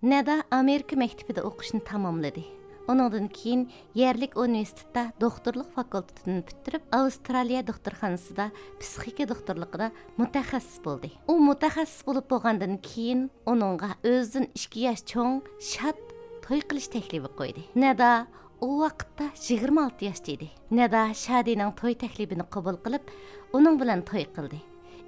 Nada Amerika məktəbində oxuşunu tamamladı. Onundan keyin yerlik universitetdə doktorluq fakültetini bitirib, Avstraliya doktorxanasında psixika doktorluğunda mutaxassis oldu. O mutaxassis olub bolğandan keyin onunğa özündən 2 yaş çoğ şad toy qilish təklifi qoydu. Nada o vaqtda 26 yaşda idi. Nada Şadining toy təklifini qabul qilib, onun bilan toy qildi.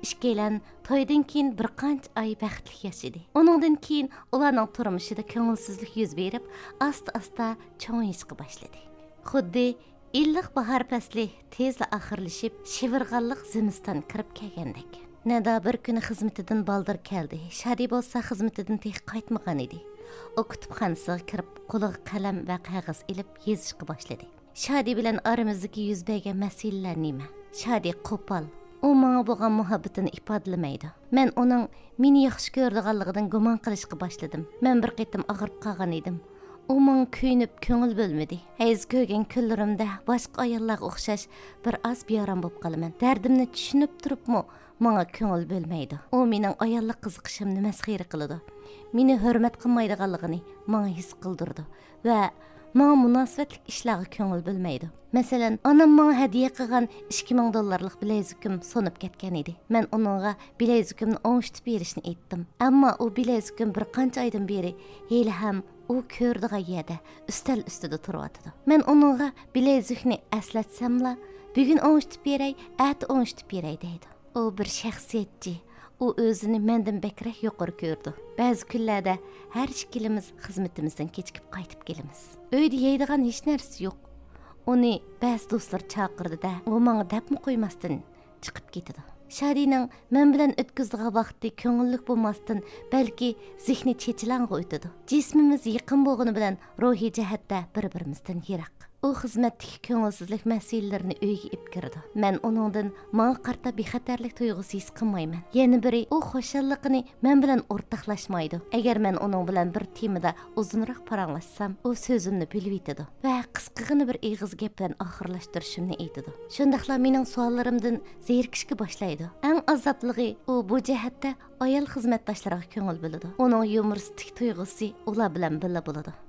İşkəyilən toydan keyin bir qancha ay bəxtli yaşadı. Onundan keyin ularning turmuşida ko'ngilsizlik yuz berib, asta-asta cho'ngishqa boshladi. Xuddi illiq bahar fasli tezla oxirlashib, shivirg'anliq zimiston kirib kelgandek. Nada bir kuni xizmatidan baldir keldi. Shadi bo'lsa xizmatidan tez qaytmagan edi. O kutubxonasiga kirib, qo'liga qalam va qog'oz ilib yozishga boshladi. Shadi bilan oramizdagi yuz bergan masalalar nima? Shadi qo'pol. O manga bo'lgan muhabbatini ifodalamaydi. Men uning meni yaxshi ko'rdiganligidan gumon qilishga boshladim. Men bir qitim og'rib qolgan edim. U menga kuyinib ko'ngil bo'lmadi. Hayz ko'rgan kunlarimda boshqa ayollarga o'xshash bir oz bearam bo'lib qolaman. Dardimni tushunib turibmi, menga ko'ngil bo'lmaydi. U mening ayollik qiziqishimni masxira qiladi. Meni hurmat qilmaydiganligini menga his qildirdi va menga munosabatlik ishlarga ko'ngil bo'lmaydi. Masalan, onam menga hadiya qilgan 2000 dollarlik bilezikim so'nib ketgan edi. Men uningga bilezikimni o'ngishtirib berishni aytdim. Ammo u bilezikim bir qancha oydan beri hali ham u ko'rdigan yerda ustal ustida turyapti. Men uningga bilezikni eslatsamla, bugun o'ngishtirib beray, ati o'ngishtirib beray deydi. U bir shaxsiyatchi. U o'zini mendan bekrak yuqori ko'rdi. Ba'zi kunlarda har ikkimiz xizmatimizdan kechikib qaytib kelamiz. Uyda yeydigan hech narsa yo'q. Uni ba'zi do'stlar chaqirdi-da, u menga debmi qo'ymasdan chiqib ketdi. Shadining men bilan o'tkazdigan vaqti ko'ngillik bo'lmasdan, balki zehni chechilang'i o'tadi. Jismimiz yaqin bo'lgani bilan ruhiy jihatda bir-birimizdan yiroq. U xizmatdagi ko'ngilsizlik masalalarini uyga olib kirdi. Men uningdan menga qarta bexatarlik tuyg'usi his qilmayman. Yana biri u xushalligini men bilan o'rtoqlashmaydi. Agar men uning bilan bir temada uzunroq paranglashsam, u so'zimni bilib yetadi va qisqagina bir eg'iz gap bilan oxirlashtirishimni aytadi. Shundaqla mening savollarimdan zerikishga boshlaydi. Eng azoblig'i u bu jihatda ayol xizmatdoshlariga ko'ngil bo'ladi. Uning yumoristik tuyg'usi ular bilan birga bo'ladi.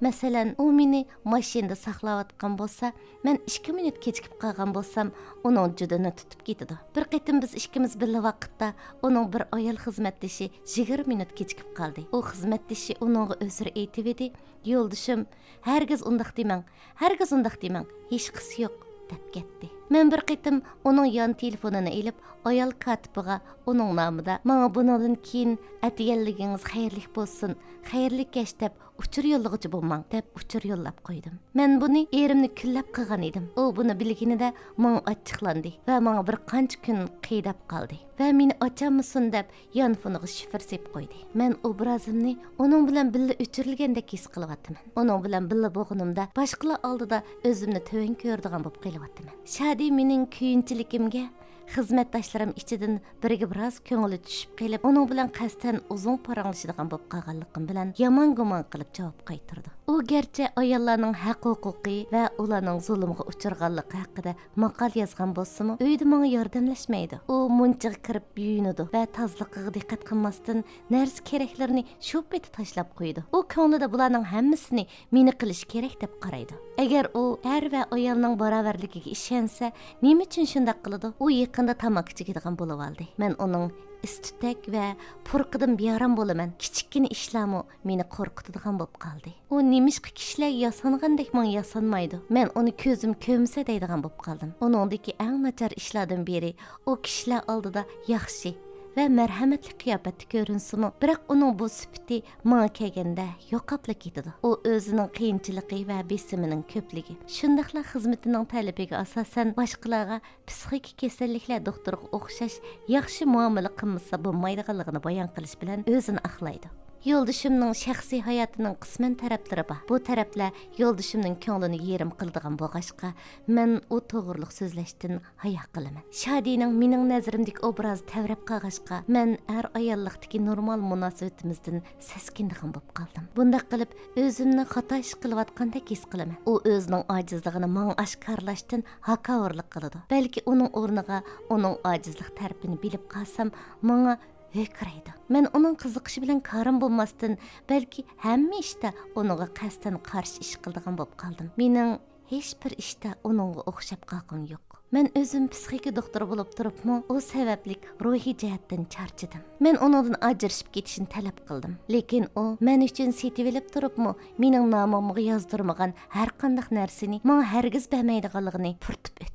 Masalan, u meni mashinada saqlayotgan bo'lsa, men 2 minut kechikib qolgan bo'lsam, uning judini tutib ketadi. Bir qitim biz ikkimiz birga vaqtda uning bir ayol xizmatdoshi 20 minut kechikib qoldi. U xizmatdoshi uningga o'zir aytib edi, "Yo'ldishim, hargiz undaq demang, hargiz undaq demang, hech qisi yo'q" deb ketdi. Men bir qitim uning yon telefonini elib, ayol katibiga uning nomida "Menga bundan keyin atiyalligingiz xayrli bo'lsin, xayrli kech" deb uchur yo'llag'uchi bo'lmang deb uchur yo'llab qo'ydim. Men buni erimni kunlab qilgan edim. U buni bilganida menga achchiqlandi va menga bir qancha kun qiydab qoldi va meni ochammisin deb yon foniga shifr sep qo'ydi. Men obrazimni uning bilan birga o'chirilgandek his qilyapman. Uning bilan birga bo'lganimda boshqalar oldida o'zimni to'yin ko'rdigan bo'lib qilyapman. Shadi mening kuyinchiligimga xizmatdoshlarim ichidan biriga biroz ko'ngli tushib qolib, uning bilan qasddan uzun paranglashadigan bo'lib qolganligim bilan yomon gumon qilib javob qaytardi. U garchi ayollarning haq-huquqi va ularning zulmiga uchirganligi haqida maqol yozgan bo'lsa-mu, uyda menga yordamlashmaydi. U munchiga kirib yuyinadi va tozaligiga diqqat qilmasdan narsa keraklarini shu beti tashlab qo'ydi. U ko'nglida bularning hammasini meni qilish kerak deb qaraydi. Agar u er va ayolning barobarligiga ishonsa, nima uchun shunday qiladi? U yaqinda tamak chekadigan bo'lib oldi. Men uning istutak va purqidan bearam bo'laman. Kichikkina ishlarmi meni qo'rqitadigan bo'lib qoldi. U nimishqi kishilar yasangandek men yasanmaydi. Men uni ko'zim ko'msa deydigan bo'lib qoldim. Uningdagi eng nachar ishlardan biri u kishilar oldida yaxshi va marhamatli qiyofatda ko'rinsimi, biroq uning bu sifati menga kelganda yo'qoplab ketadi. U o'zining qiyinchiligi va besimining ko'pligi. Shundaqla xizmatining talabiga asosan boshqalarga psixik kasalliklar doktoriga o'xshash yaxshi muomala qilmasa bo'lmaydiganligini bayon qilish bilan o'zini aqlaydi. Yo'ldishimning shaxsiy hayotining qisman taraflari bor. Bu taraflar yo'ldishimning ko'nglini yerim qiladigan bo'lg'ashqa, men u to'g'riliq so'zlashdan hayo qilaman. Shadining mening nazarimdagi obraz tavrab qolg'ashqa, men er ayollikdagi normal munosabatimizdan saskindigan bo'lib qoldim. Bundaq qilib, o'zimni xato ish qilayotgandek his qilaman. U o'zining ojizligini menga oshkorlashdan haqoratlik qiladi. Balki uning o'rniga uning ojizlik tarafini bilib qolsam, menga hökrəydi. Mən onun qiziqishi bilan karim bo'lmasdan, balki hamma ishda onunğa qasdan qarshi ish qildigan bo'lib qoldim. Mening hech bir ishda onunğa o'xshab qolgim yo'q. Men o'zim psixika doktori bo'lib turibmi, u sababli ruhiy jihatdan charchadim. Men uningdan ajrashib ketishni talab qildim. Lekin u men uchun setib olib turibmi, mening nomimga yozdirmagan har qanday narsani menga hargiz bermaydiganligini purtib o'tdi.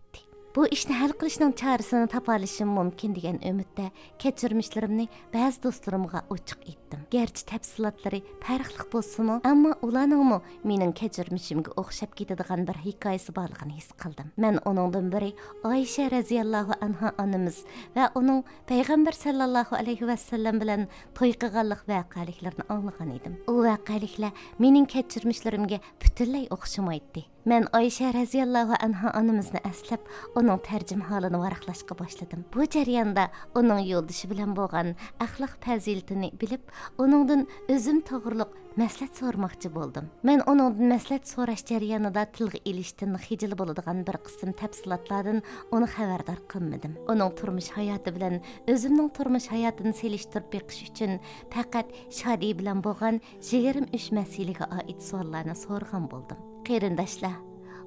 Bu ishni hal qilishning chorasini topa olishim mumkin degan umidda kechirmishlarimni ba'zi do'stlarimga ochiq etdim. Garchi tafsilotlari farqli bo'lsa-mu, ammo ularningmi mening kechirmishimga o'xshab ketadigan bir hikoyasi borligini his qildim. Men uningdan biri Oysha radhiyallohu anha onamiz va uning payg'ambar sallallohu alayhi vasallam bilan to'y qilganlik voqealarni anglagan edim. U voqealar mening kechirmishlarimga butunlay o'xshamaydi. Men Oysha radhiyallohu anha onamizni aslab, uning tarjim holini varaqlashga boshladim. Bu jarayonda uning yo'ldoshi bilan bo'lgan axloq fazilatini bilib, uningdan o'zim to'g'riliq maslahat so'ramoqchi bo'ldim. Men uningdan maslahat so'rash jarayonida tilga ilishdan xijil bo'ladigan bir qism tafsilotlardan uni xabardor qilmadim. Uning turmush hayoti bilan o'zimning turmush hayotini selishtirib beqish uchun faqat Shodi bilan bo'lgan 23 masalaga oid savollarni so'ragan bo'ldim. Qarindoshlar,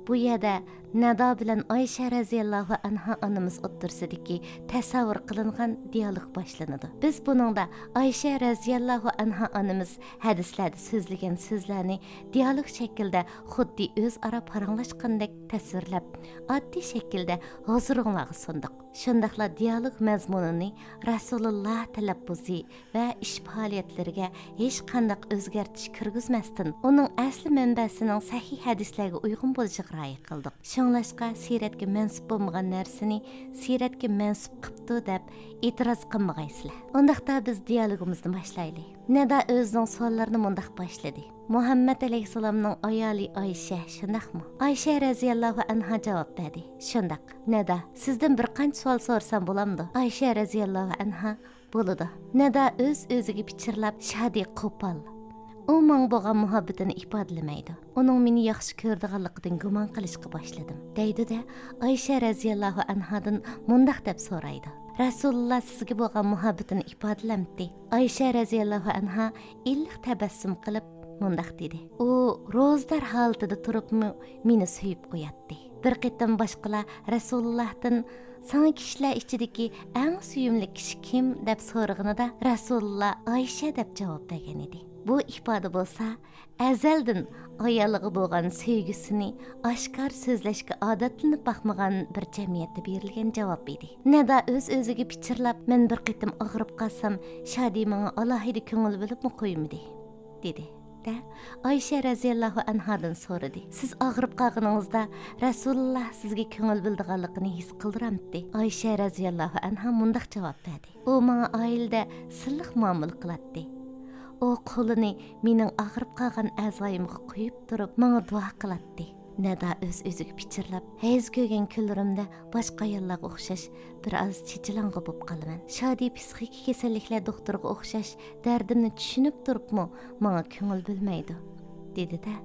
bu yerda Nado bilan Oysha radhiyallohu anha onamiz o'ttirsidagi tasavvur qilingan dialog boshlanadi. Biz buningda Oysha radhiyallohu anha onamiz hadislarda so'zlagan so'zlarni dialog shaklida xuddi o'zaro paranglashgandek tasvirlab, oddiy shaklda huzuringizga sundiq. Shundaqla dialog mazmunini Rasululloh talabbuzi va ish faoliyatlariga hech qanday o'zgartish kirgizmasdan, uning asli manbasining sahih hadislarga uyg'un bo'lishiga rioya qildik. Şoңlashqa siratga mansub bo'lmagan narsani siratga mansub qilibdi deb e'tiroz qilmag'aysizlar. Undaqda biz dialogimizni boshlaylik. Nada o'zining savollarini mundaq boshladi. Muhammad alayhisalomning ayoli Oysha, shundaqmi? Oysha radhiyallohu anha javob berdi. Shundaq. Nada, sizdan bir qancha savol so'rsam bo'lamdi? Oysha radhiyallohu anha bo'ladi. Nada o'ziga pichirlab, Shodi qo'pol. U menga bo'lgan muhabbatini ifodalamaydi. Uning meni yaxshi ko'rdiganligidan gumon qilishga boshladim. Deydi-da, Oysha radhiyallohu anhadan mundaq deb so'raydi. Rasululloh sizga bo'lgan muhabbatini ifodalamdi. Oysha radhiyallohu anha illiq tabassum qilib mundaq dedi. U ro'zdar holatida turibmi meni suyib qo'yatdi. Bir qitim boshqalar Rasulullohdan "Sana kishilar ichidagi eng suyumli kishi kim?" deb so'rag'inida Rasululloh Oysha deb javob bergan edi. Bu ifoda bo'lsa, azaldan ayoliga bo'lgan sevgisini oshkor so'zlashga odatlanib baxmagan bir jamiyatda berilgan javob edi. Nada o'ziga pichirlab, men bir qitim og'rib qolsam, Shodi menga alohida ko'ngil bo'libmi qo'ymadi, dedi. Da Oysha radhiyallohu anhadan so'radi. Siz og'rib qolganingizda Rasululloh sizga ko'ngil bildiganligini his qildiramdi. Oysha radhiyallohu anha mundaq javob berdi. U menga oilada silliq muomala qiladi. O qo'lini mening og'rib qolgan a'zoyimga qo'yib turib, menga duo qiladi. Nada o'ziga pichirlab, hayz ko'rgan kunlarimda boshqa ayollarga o'xshash biroz chichilangi bo'lib qolaman. Shodi psixik kasalliklar doktoriga o'xshash dardimni tushunib turibmi, menga ko'ngil bilmaydi, dedi-da.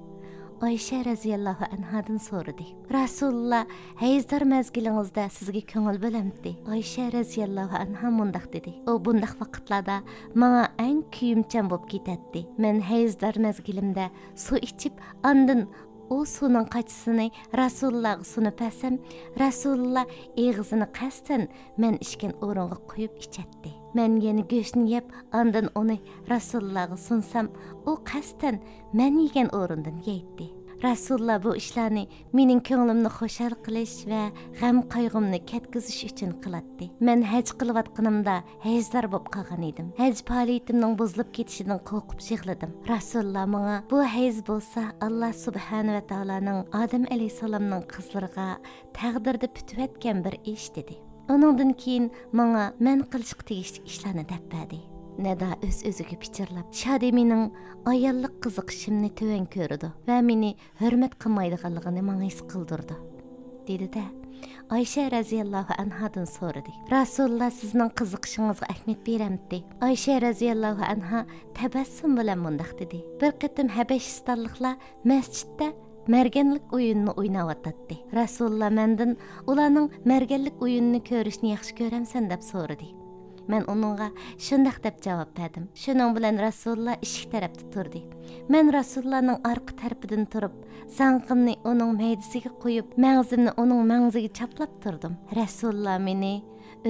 Oysha radhiyallohu anhadan so'radi. Rasululloh hayzdor mazgilingizda sizga ko'ngil bilamdi. Oysha radhiyallohu anha mundaq dedi. U bundaq vaqtlarda menga eng kuyimchan bo'lib ketadi. Men hayzdor mazgilimda suv ichib, andin u suvning qachisini Rasulullohga sunib bersam, Rasululloh eg'izini qasdan men ichgan o'ringa qo'yib ichadi. Men yana go'shtni yeb, andin uni Rasulullohga sunsam, u qasdan men yegan o'rindan yeydi. Rasululloh bu ishlarni mening ko'nglimni xushal qilish va g'am qayg'umni ketkizish uchun qiladi. Men haj qilayotganimda hajdor bo'lib qolgan edim. Haj faoliyatimning buzilib ketishidan qo'rqib yig'ladim. Rasululloh menga bu hayz bo'lsa Alloh subhanahu va taolaning Odam alayhisalomning qizlariga taqdirda putvatgan bir ish dedi. Onundan keyin menga men qilishga tegishli ishlarni deb berdi. Nada o'ziga pichirlab, Shodi mening ayollik qiziqishimni to'van ko'rdi va meni hurmat qilmaydiganligini menga his qildirdi, dedi-da. Oysha radhiyallohu anhadan so'radi. Rasululloh sizning qiziqishingizga ahamiyat beramdi. Oysha radhiyallohu anha tabassum bilan mundaq dedi. Bir qitim Habashistonliklar masjidda merganlik o'yinini o'ynayotdi. Rasululloh mendan ularning merganlik o'yinini ko'rishni yaxshi ko'ramsan deb so'radi. Men onunğa şundaq deb cavab berdim. Şunun bilan Rasulullah eshik tarafda turdi. Men Rasulullahning orqa tarafidan turib, zanqimni uning maydasiga qo'yib, mag'zimni uning mag'ziga chaplab turdim. Rasulullah meni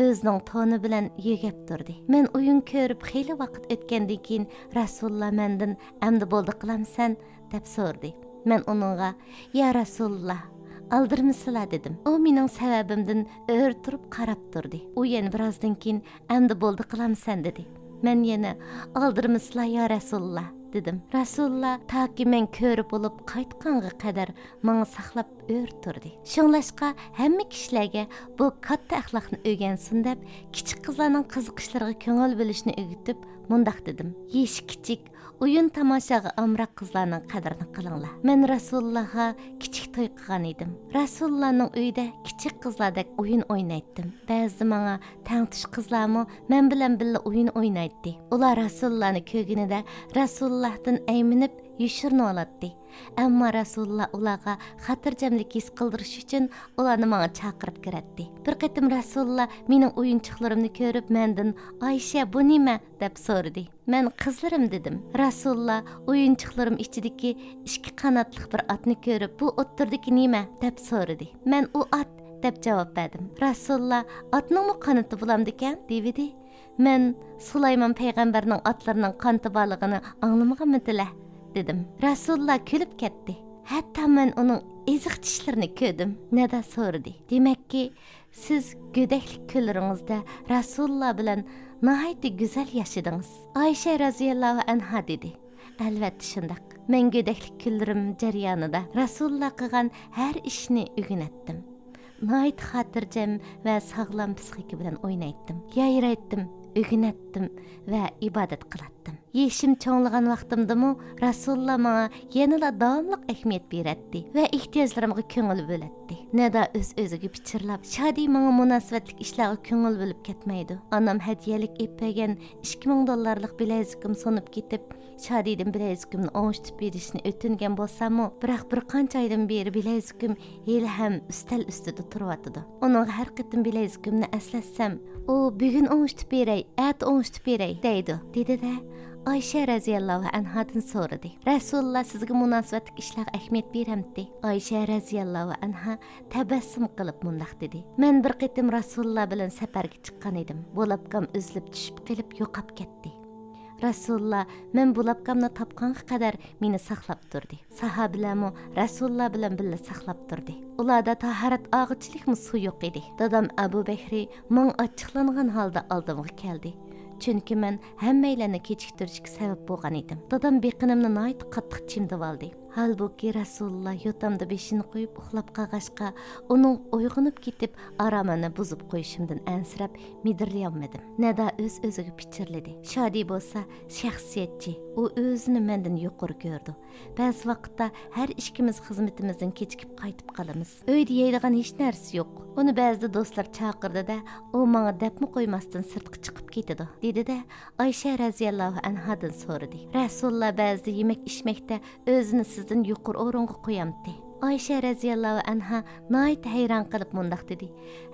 o'zining to'ni bilan yegib turdi. Men o'yin ko'rib xeyli vaqt o'tgandan keyin Rasulullah mendan "Amdi bo'ldi qilamsan?" deb so'rdi. Men uningga "Ya Rasulullah, aldırmısılar" dedim. O mening sababimdan o'r turib qarab turdi. U yana birozdan keyin "Amdi bo'ldi qilamsan" dedi. Men yana "Aldırmısılar ya Rasulullah" dedim. Rasulullah taki men ko'rib bo'lib qaytqanga qadar menga saqlab o'r turdi. Shunlashqa hamma kishilarga bu katta axloqni o'rgansin deb kichik qizlarning qiziqishlariga ko'ngil bo'lishni o'rgatib mundaq dedim. Yeshi kichik o'yin tomoshaga amroq qizlarning qadrini qilinglar. Men Rasulullahga kichik to'y qilgan edim. Rasulullahning uyida kichik qizlardek o'yin o'ynaytdim. Ba'zi menga tangtish qizlarmi men bilan birga o'yin o'ynaydi. Ular Rasulullahni ko'rganida Rasulullahdan ayminib yushirini oladi. Ammo Rasulullah ularga xotirjamlik his qildirish uchun ularni menga chaqirib kiradi. Bir qatim Rasulullah mening o'yinchiqlarimni ko'rib mendan "Aysha, bu nima?" deb so'radi. Men "Qizlarim" dedim. Rasulullah o'yinchiqlarim ichidagi ikki qanotli bir otni ko'rib, "Bu o'ttirdiki nima?" deb so'radi. Men "U ot" deb javob berdim. Rasulullah "Otning qanoti bo'lamdikan?" dedi. Men Sulaymon payg'ambarning otlarining qanoti borligini anglamaganmidila dedim. Rasulullah kulib ketdi. Hatto men uning eziq tishlarini ko'rdim. Nada so'radi. Demakki, siz go'daklik kunlaringizda Rasulullah bilan nihoyatda go'zal yashadingiz. Oysha roziyallohu anha dedi. Albatta shundaq. Men go'daklik kunlarim jarayonida Rasulullah qilgan har ishni o'rganatdim. Nihoyat xotirjam va sog'lom psixika bilan o'ynaytdim. Yayraytdim, o'rganatdim va ibodat qilatdim. Yeshim cho'nglagan vaqtimdami Rasulullah menga yanada davomli ahamiyat beradi va ehtiyojlarimga ko'ngil bo'ladi. Nada o'z-o'ziga pichirlab, Shadi menga munosabatlik ishlarga ko'ngil bo'lib ketmaydi. Onam hadiyalik epagan $2000 bilezikim sonib ketib, Shadidan bilezikimni o'ngishtirib berishni o'tingan bo'lsam-mu, biroq bir qancha oydan beri bilezikim hali ham ustal ustida turyotdi. Uning har qatim bilezikimni eslatsam, u bugun o'ngishtirib beray, at o'ngishtirib beray deydi. Dedi-da Ayşe raziyallohu anhadan so'radi. Rasulullah sizga munosabatlik ishlarga ahamiyat beramdi. Ayşe raziyallohu anha tabassum qilib mundaq dedi. Men bir qatim Rasulullah bilan safarga chiqqan edim. Bo'labqam uzilib tushib qilib yo'qab ketdi. Rasulullah men bo'labqamni topqanga qadar meni saqlab turdi. Sahobalarmi Rasulullah bilan birga saqlab turdi. Ularda tahorat og'ichlikmi suv yo'q edi. Dadam Abu Bakri men ochiqlangan holda oldimga keldi. Chunki men hammalarni kechiktirishga sabab bo'lgan edim. Dadam beqinimni nihoyat qattiq chimdib oldi. Halbuki Rasulullah yotamda beshini qo'yib uxlab qolg'achqa, uning uyg'onib ketib, aromani buzib qo'yishimdan ansirab, midirlayolmadim. Nada o'z-o'ziga pichirladi. Shodi bo'lsa shaxsiyatchi, u o'zini mendan yuqori ko'rdi. Ba'zi vaqtda har ikkimiz xizmatimizdan kechikib qaytib qolamiz. Uyda yeydigan hech narsa yo'q. Uni ba'zida do'stlar chaqirdi-da, u menga debmi qo'ymasdan sirtga chiqib ketdi, dedi-da Ayşe raziyallohu anhadan so'radi. Rasulullah ba'zida yemak ishmakda o'zini sizdan yuqori o'ringa qo'yamdi. Ayşe raziyallohu anha nihoyat hayron qilib mundaq dedi.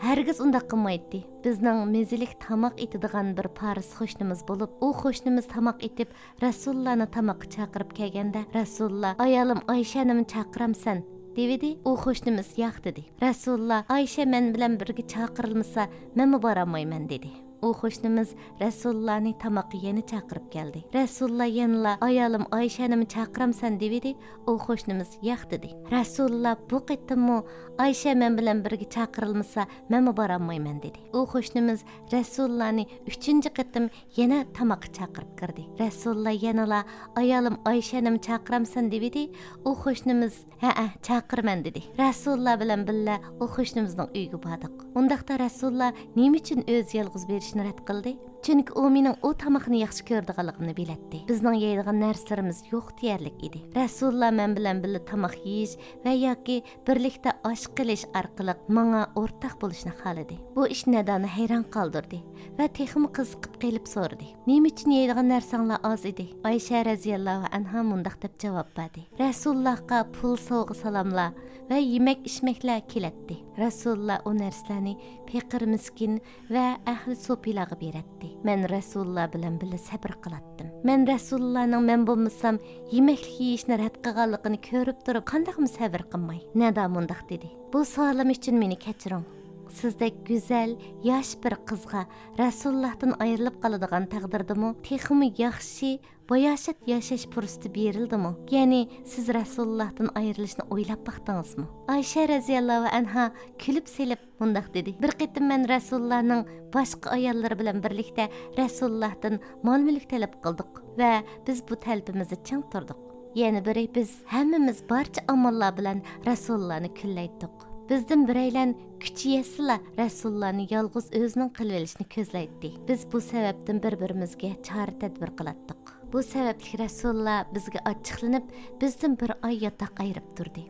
Hargiz undaq qilmaydi. Bizning mezilik tamoq etadigan bir paris qo'shnimiz bo'lib, u qo'shnimiz tamoq etib Rasulullohni tamoqqa chaqirib kelganda, Rasulullah ayolim Ayşe'ni chaqiramsan dedi. U qo'shnimiz yo'q dedi. Rasulullah Ayşe men bilan birga chaqirilmasa, men boramayman dedi. U qo'shnimiz Rasulullahni tamoqqa yana chaqirib keldi. Rasulullah yana ayolim Ayşe'ni chaqiramsan dedi. U qo'shnimiz yo'q dedi. Rasulullah bu qatimmi Ayşe men bilan birga chaqirilmasa, men boramayman dedi. U qo'shnimiz Rasulullahni 3-qatim yana tamoqqa chaqirib kirdi. Rasulullah yana ayolim Ayşe'ni chaqiramsan dedi. U qo'shnimiz ha chaqirman dedi. Rasulullah bilan birga u qo'shnimizning uyiga bordik. Undaqda Rasulullah nima uchun o'z yolg'iz berishni rad qildi? Chunki u mening u tamoqni yaxshi ko'rdiganligimni biladi. Bizning yeydigan narsalarimiz yo'q deyarlik edi. Rasulullah men bilan birga tamoq yeyish va yoki birlikda osh qilish orqali menga o'rtaq bo'lishni xohladi. Bu ish Nadani hayron qoldirdi va texmi qiziqib qelib so'radi. Nima uchun yeydigan narsanglar oz edi? Ayşe raziyallohu anha mundaq deb javob berdi. Rasulullohga pul sovg'a salomlar va yemak ishmaklar keladi. Rasulullah o narsalarni faqir miskin va ahli so'pilarga beratdi. Men Rasulullah bilan birga sabr qilatdim. Men Rasulullahning men bo'lmasam yemaklik yeyishni rad qilganligini ko'rib turib, qandaqmi sabr qilmay? Nada mundaq dedi. Bu savolim uchun meni kechiring. Sizdek güzel, yosh bir qizga Rasulullahdan ayrilib qoladigan taqdirdimi, texmi yaxshi boyashat yashash fursati berildimi? Ya'ni siz Rasulullahdan ayrilishni o'ylab baqdingizmi? Aysha raziyallohu anha kulib selib mundaq dedi. Bir qitim men Rasulullahning boshqa ayollari bilan birlikda Rasulullahdan mol-mulk talab qildik va biz bu talbimizni ching turdik. Ya'ni biri biz hammamiz barcha amallar bilan Rasulullahni kullaydik. Bizden bireylen küçü yesila Rasulullah'ni yalğız özünün qilvelishni ko'zlaydi. Biz bu sebepten bir-birimizga çare tedbir qilatdik. Bu sebepli Rasulullah bizga ochiqlanib, bizden bir ay yotoq ayirib turdi.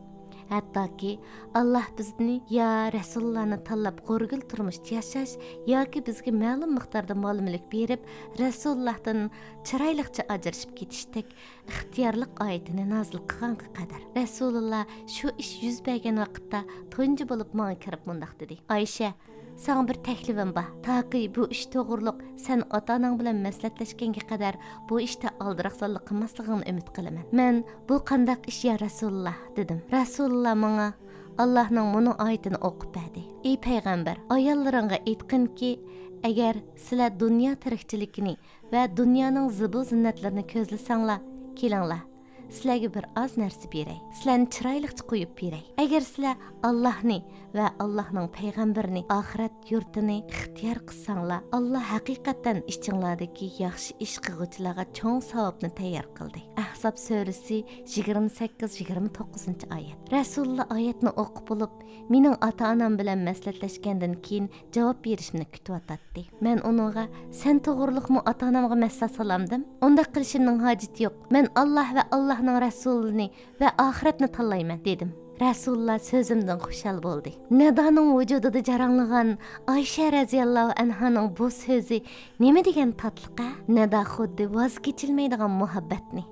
Hattoki Allah bizni ya Rasulullah'ni tanlab qo'rgil turmush yashash yoki bizga ma'lum miqdorda mol-mulk berib, Rasulullah'dan chiroyliqcha ajrashib ketishdik ixtiyorlik oyatini nozil qilganga qadar. Rasulullah shu ish yuz bergan vaqtda tunji bo'lib menga kirib mundaq dedi. Aysha, sana bir təklifim var. Taki bu iş to'g'riliq sen ota-onang bilan maslahatlashganga qadar bu ishda aldiraqsonlik qilmasligingni umid qilaman. Men bu qandaq ish ya Rasulullah dedim. Rasulullah menga Allohning buni oyatini o'qib berdi. Ey payg'ambar, ayollaringga aytqinki, agar sizlar dunyo tirikchiligini va dunyoning zibu zinnatlarini ko'zlasanglar, kelinglar. Sizlarga bir oz narsa beray. Sizlarni chiroyliqcha qo'yib beray. Agar sizlar Allohni va Allohning payg'ambarini oxirat yurtini ixtiyor qilsanglar, Alloh haqiqatan ichinglardagi yaxshi ish qiluvchilarga cho'ng savobni tayyor qildi. Ahzob surasi 28-29-oyat. Rasululloh oyatni o'qib bo'lib, mening ota-onam bilan maslahatlashgandan keyin javob berishimni kutyotdi. Men uningga sen to'g'riliqmi ota-onamga maslahat solamdim? Unda qilishimning hojati yo'q. Men Alloh va Allohning rasulini va oxiratni tanlayman dedim. Rasulullah sözümden xushal bo'ldi. Nadoning vujudida jaranglagan Aysha raziyallohu anhaning bu so'zi nima degan tatliqa? Nado xuddi voz kechilmaydigan muhabbatni,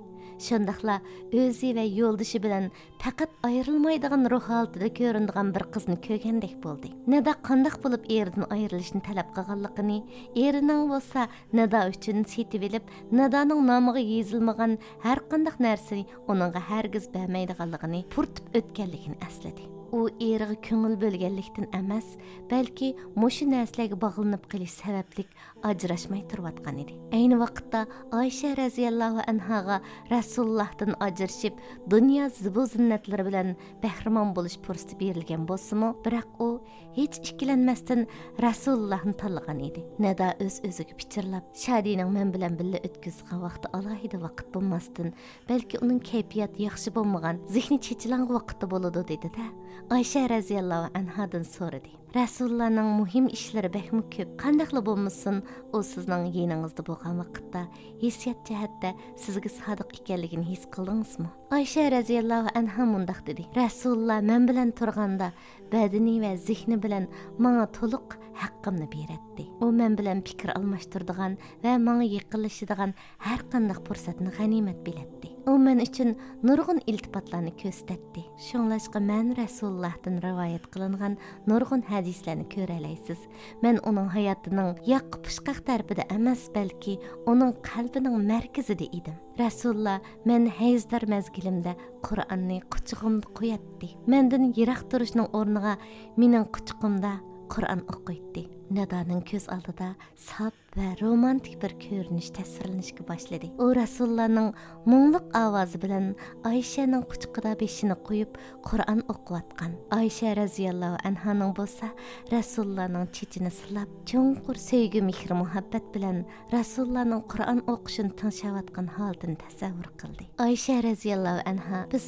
shundaqla o'zi va yo'ldoshi bilan faqat ayrilmaydigan ruh holatida ko'rinadigan bir qizni ko'rgandek bo'ldi. Nado qandoq bo'lib eridan ayrilishni talab qilganligini, erining bo'lsa Nado uchun setib olib, Nadoning nomiga yozilmagan har qanday narsani uningga hargiz bermaydiganligini purtib o'tganligini esladi. U eriga ko'ngil bo'lganlikdan emas, balki mushu narsalarga bog'lanib qolish sababli ajrashmay turayotgan edi. Ayni vaqtda Aysha raziyallohu anhaga Rasulullohdan ajrashib, dunyo zibu zinnatlari bilan bahramon bo'lish fursati berilgan bo'lsa-mu, biroq u hech ikkilanmasdan Rasulullohni tanlagan edi. Nada o'z-o'ziga pichirlab, Shadining men bilan birga o'tkazgan vaqti alohida vaqt bo'lmasdan, balki uning kayfiyati yaxshi bo'lmagan, zehni chechilan vaqtda bo'ladi dedi-da. Aysha raziyallohu anhadan so'radi. Rasulullahning muhim ishlari bekmi ko'p. Qandaqla bo'lmasin, u sizning yoningizda bo'lgan vaqtda hissiyat jihatda sizga sodiq ekanligini his qildingizmi? Aysha raziyallohu anha mundaq dedi. Rasulullah men bilan turganda badani va zehni bilan menga to'liq haqqimni beradi. U men bilan fikr almashtiradigan va menga yaqinlashadigan har qanday fursatni g'animat biladi. U men uchun nurg'un iltifotlarni ko'rsatdi. Shunlashqa men Rasulullohdan rivoyat qilingan nurg'un hadislarni ko'ra olasiz. Men uning hayotining yoq pishqaq tarafida emas, balki uning qalbining markazida edim. Rasululloh men hayzdor mazgilimda Qur'onni quchog'imda qo'yatdi. Mendan yiroq turishning o'rniga mening quchog'imda Qur'on o'qiydi. Nadoning ko'z oldida saf va romantik bir ko'rinish tasvirlanishga boshladi. U Rasulullohning mungluq ovozi bilan Ayshaning quchog'ida beshini qo'yib Qur'on o'qiyotgan. Aysha raziyallohu anhaning bo'lsa Rasulullohning chechini silab, cho'nqur sevgi, mehr, muhabbat bilan Rasulullohning Qur'on o'qishini tinglashayotgan holatini tasavvur qildi. Aysha raziyallohu anha biz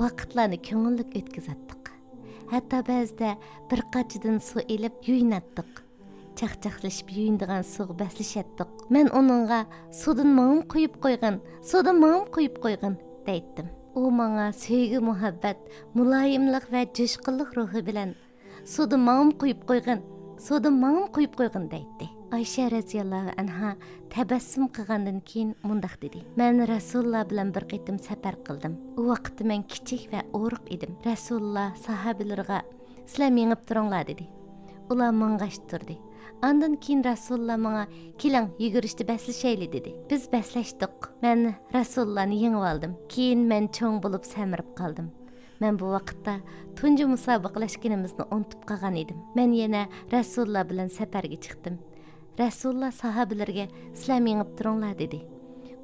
vaqtlarni ko'ngillik o'tkazatdik. Hatto ba'zida bir qachidan suv elib yuyinatdik. Chaqchaqlashib yuyindigan suv baslishatdik. Men uningga suvdan ma'um qo'yib qo'ygan deydim. U menga sevgi, muhabbat, muloyimlik va jo'shqinlik ruhi bilan suvdan ma'um qo'yib qo'ygan deydi. Aysha raziyallohu anha tabassum qilgandan keyin mundaq dedi. Men Rasululloh bilan bir qitim safar qildim. U vaqtda men kichik va o'riq edim. Rasululloh sahobalarga sizlar mengib turinglar dedi. Ular mang'ash turdi. Andan keyin Rasululloh menga keling yugurishni baslashayli dedi. Biz baslashdik. Men Rasulullohni yengib oldim. Keyin men cho'ng bo'lib samirib qoldim. Men bu vaqtda tunji musobaqalashganimizni unutib qolgan edim. Men yana Rasululloh bilan safarga chiqdim. Rasululloh sahobalarga sizlar mengib turinglar dedi.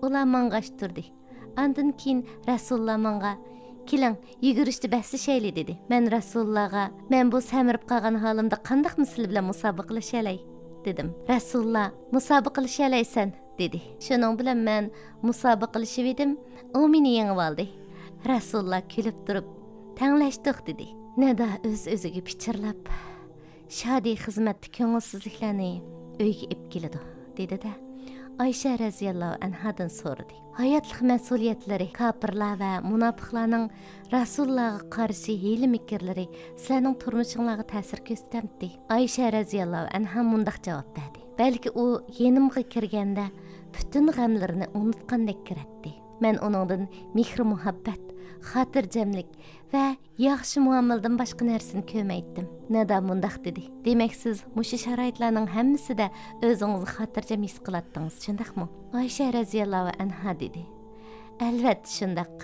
Ular mang'ash turdi. Andan keyin Rasululloh menga keling yugurishni baslashayli dedi. Men Rasulullohga men bu samirib qolgan holimda qandaq misli bilan musobaqalashalay dedim. Rasululloh musobaqalashalaysan dedi. Shuning bilan men musobaqalashib edim. U meni yengib oldi. Rasululloh kulib turib tanglashdik dedi. Nada o'z-o'ziga pichirlab shodi xizmatda ko'ngilsizliklarni uyga ib keladi dedi-da. Ayşe raziyallohu anhadan so'radi. Hayotlik mas'uliyatlari kofirlar va munofiqlarning Rasulullohga qarshi hiyla mikrlari sizlarning turmushingizga ta'sir ko'rsatdi. Ayşe raziyallohu anha mundaq javob berdi. Balki u yenimga kirganda butun g'amlarini unutgandek kiratdi. Men uningdan mehr muhabbat, xotirjamlik va yaxshi muomaladan boshqa narsani ko'rmaydim. Nada mundaq dedi. Demak siz mushu sharoitlarning hammasida o'zingizni xotirjam his qiladingiz, shundaqmi? Ayşe raziyallohu anha dedi. Albatta shundaq.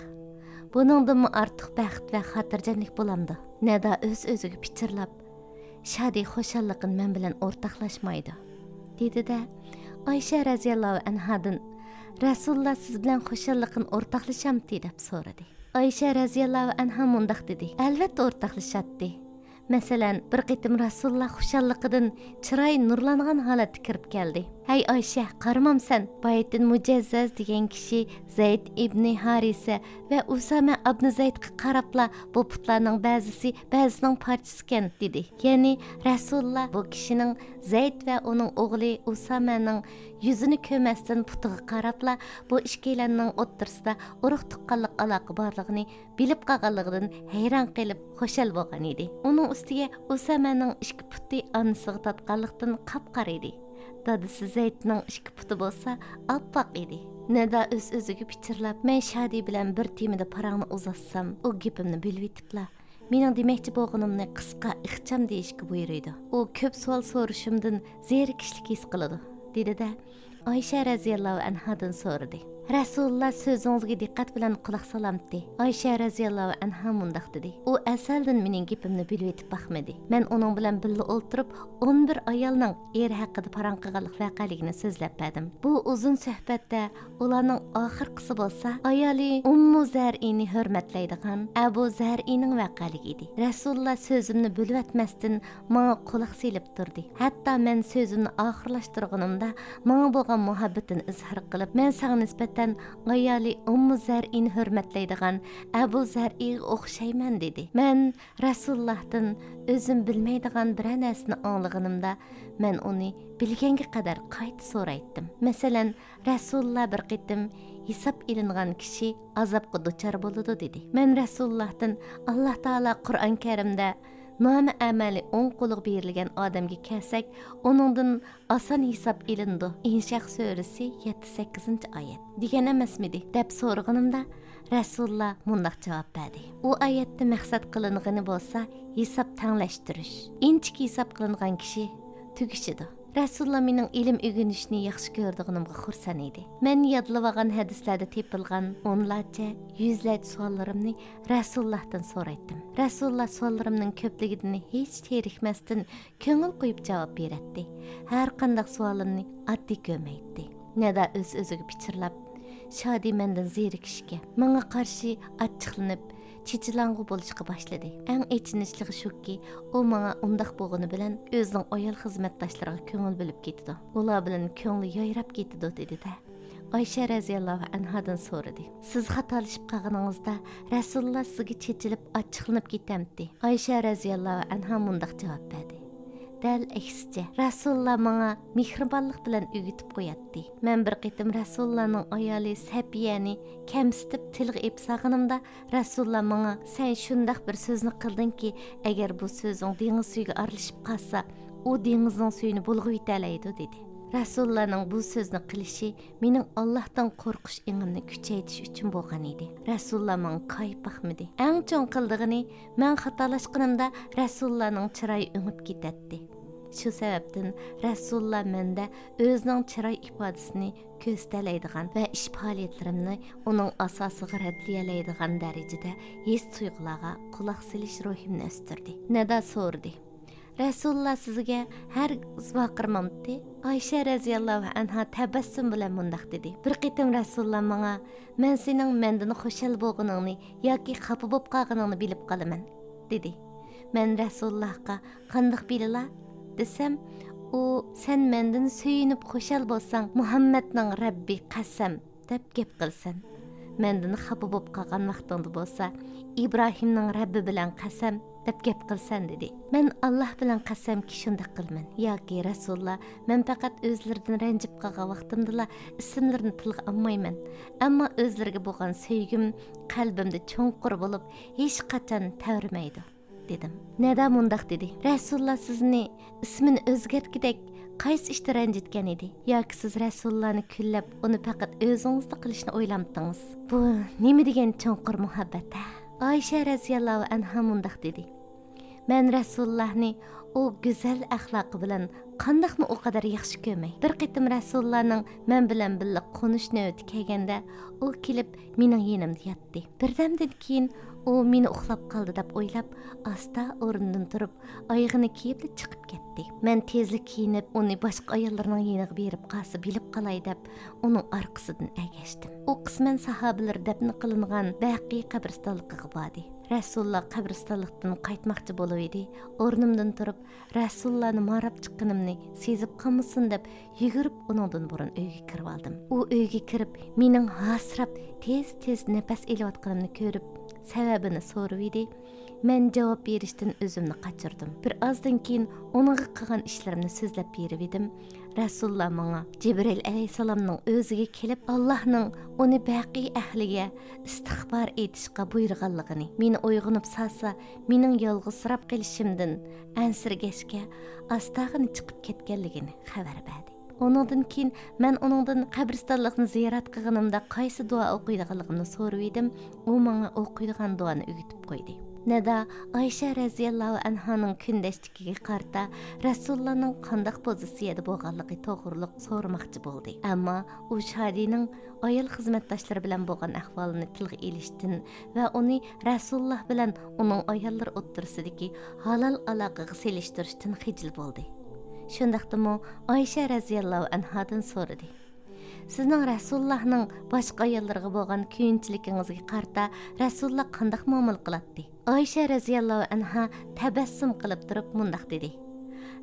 Buningdan ortiq baxt va xotirjamlik bo'lamdi. Nada o'z-o'ziga pichirlab, shodi xushalligini men bilan o'rtoqlashmaydi, dedi-da. Ayşe raziyallohu anhadan Rasululloh siz bilan xushalligini o'rtoqlashamdi deb so'radi. Ayşe raziyallohu anha mundaq dedi. Albatta o'rtoqlashatdi. Masalan, bir qitim Rasululloh xushalligidan chiroyi nurlangan holatda kirib keldi. Hey Ayşe, qaramamsan, Baytin Mujazzaz degan kishi Zayd ibn Harisa va Usama ibn Zaydga qarabla bu putlarning ba'zisining parchasi ekan dedi. Ya'ni Rasululloh bu kishining Zayd va uning o'g'li Usamaning yuzini ko'masdan putiga qarabla bu ikkilarning o'ttirsida urug' tuqqanlik aloqa borligini bilib qolganligidan hayron qilib xushal bo'lgan edi. Uning ustiga Usamaning ikki puti onasiga tatqanlikdan qap-qora edi. Dadisi Zaydning ikki puti bo'lsa oppoq edi. Nada o'z-o'ziga pichirlab, men shodi bilan bir temada parangni uzatsam, u gapimni bilib yetibla. Mening demoqchi bo'lganimni qisqa ixcham deyishga buyurdi. U ko'p savol so'rashimdan zerikishlik his qiladi, dedi-da. Ayşe raziyallohu anhadan so'radi. Rasululloh so'zingizga diqqat bilan quloq solamdi. Ayşe raziyallohu anha mundaq dedi. U asaldan mening gapimni bilib yetib baxmadi. Men uning bilan birga o'ltirib 11 ayolning eri haqida parang qilganlik voqeligini so'zlab berdim. Bu uzun suhbatda ularning oxirgisi bo'lsa, ayoli Ummu Zar'ini hurmatlaydigan Abu Zar'ining voqeligi edi. Rasululloh so'zimni bilib etmasdan menga quloq silib turdi. Hatto men so'zimni oxirlashtirganimda menga bo'lgan muhabbatini izhor qilib, men senga nisbatan ayoli Ummu Zar'ini hurmatlaydigan Abu Zar'iga o'xshayman dedi. Men Rasulullohdan o'zim bilmaydigan bir narsani anglaganimda men uni bilganga qadar qayta so'raydim. Masalan, Rasululloh bir qitim hisob ilingan kishi azobga duchor bo'ladi dedi. Men Rasulullohdan Alloh taolo Qur'on Karimda nomi amali 10 qo'liq berilgan odamga kelsak, uningdan oson hisob ilindi. Inshaq surasi 7-8 oyat. Degan emasmidi deb so'rganimda Rasululloh mundaq javob berdi. U oyatda maqsad qilingani bo'lsa, hisob tanglashtirish. Inchik hisob qilingan kishi tugishidir. Rasululloh mening ilm o'rganishni yaxshi ko'rganimga xursand edi. Men yodlab olgan hadislarda tepilgan o'nlarcha, yuzlarcha savollarimni Rasulullohdan so'raydim. Rasululloh savollarimning ko'pligidan hech terikmasdan ko'ngil qo'yib javob beradi. Har qanday savolimni oddiy ko'rmaydi. Nada o'z-o'ziga pichirlab, shodi mendan zerikishga, menga qarshi achchiqlanib, chichilangu bo'lishga boshladi. Eng echinishli shuki, u menga undaq bo'lgani bilan o'zining ayol xizmatdoshlariga ko'ngil bilib ketdi. Ular bilan ko'ngli yoyrab ketdi dedi-da. Ayşe raziyallohu anhadan so'radi. Siz xatolashib qolganingizda Rasululloh sizga chechilib, achchiqlanib ketamdi. Ayşe raziyallohu anha mundaq javob berdi. Dal aksicha, Rasululloh menga mehribonlik bilan o'gitib qo'yatdi. Men bir qitim Rasulullohning ayoli Safiyani kamsitib tilga epsag'inimda Rasululloh menga sen shundaq bir so'zni qildingki, agar bu so'zing dengiz suyiga aralashib qolsa, u dengizning suyini bulg'ib yetalaydi dedi. Rasulullohning bu so'zni qilishi mening Allohdan qo'rqish ingimni kuchaytirish uchun bo'lgan edi. Rasululloh menga qayib baxmidi. Eng cho'ng qildig'ini men xatolashganimda Rasulullohning chiroyi o'ngib ketadi. Shu sababdan Rasululloh menda o'zining chiroy ifodasini ko'ztalaydigan va ish faoliyatlarimni uning asosiga raddiyalaydigan darajada his tuyg'ularga quloq solish ruhimni o'stirdi. Nada so'rdi. Rasululloh sizga har vaqirmamdi. Ayşe raziyallohu anha tabassum bilan mundaq dedi. Bir qitim Rasululloh menga men sening mendan xushal bo'lganingni yoki xafa bo'lib qolganingni bilib qolaman dedi. Men Rasulullohga qandoq bilala desam, u sen mendan suyunib xushal bo'lsang Muhammadning Rabbi qasam deb gap qilsan. Mendan xafa bo'lib qolgan vaqtingda bo'lsa İbrahimning Rabbi bilan qasam deb gap qilsan dedi. Men Alloh bilan qasamki shunday qilman. Yoki Rasululloh men faqat o'zlaridan ranjib qolgan vaqtimda ismlarini tilga olmayman. Ammo o'zlariga bo'lgan sevgim qalbimda cho'nqur bo'lib, hech qachon tavrimaydi dedim. Nada mundaq dedi? Rasululloh sizni ismini o'zgartgidek qaysi ishda ranjitgan edi? Yoki siz Rasulullohni kullab, uni faqat o'zingizda qilishni o'ylamdingiz? Bu nima degan cho'nqur muhabbat? Ayşe raziyallohu anha mundaq dedi. Men Rasulullohni o go'zal axloqi bilan qandaqmi o qadar yaxshi ko'rmay. Bir qitim Rasulullohning men bilan birga qo'nish navbati kelganda, u kelib mening yonimda yotdi. Birdamdan keyin u meni uxlab qoldi deb o'ylab, asta o'rnidan turib, oyog'ini kiyib chiqib ketdi. Men tezlik kiyinib, uni boshqa ayollarning yoniga berib qolsa bilib qolay deb, uning orqasidan ergashdim. U qisman sahobalar dafn qilingan Baqi qabristonligiga bordi. Rasululloh qabristonlikdan qaytmoqchi bo'lib edi. O'rnimdan turib, Rasulullohni marab chiqqanimni sezib qolmasin deb yugurib uningdan burun uyga kirib oldim. U uyga kirib, mening hasrab tez-tez nafas olayotganimni ko'rib, sababini so'rab edi. Men javob berishdan o'zimni qochirdim. Bir ozdan keyin uningga qilgan ishlarimni so'zlab berib edim. Rasululloh menga Jibril alayhisalomning o'ziga kelib, Allohning uni Baqi ahliga istig'for etishga buyurganligini, meni uyg'onib salsa, mening yolg'izsirab qilishimdan ansirgashga astag'ini chiqib ketganligini xabar berdi. Onundan keyin men onundan qabristonlikni ziyorat qilganimda qaysi duo o'qiydiganligimni so'rab edim. U menga o'qiydigan duoni o'rgatib qo'ydi. Nada Ayşe raziyallohu anhaning kundashligiga qarta Rasulullohning qanday pozitsiyada bo'lganligi to'g'riliq so'ramoqchi bo'ldi. Ammo u Shadining ayol xizmatdoshlari bilan bo'lgan ahvolini tilga elishdan va uni Rasululloh bilan uning ayollar o'ttirisidagi halol aloqaga selishtirishdan xijil bo'ldi. Shundaqdimi Ayşe raziyallohu anhadan so'radi. Sizning Rasulullohning boshqa ayollarga bo'lgan kuyinchiligingizga qarta Rasululloh qanday muomala qiladi? Ayşe raziyallohu anha tabassum qilib turib mundaq dedi.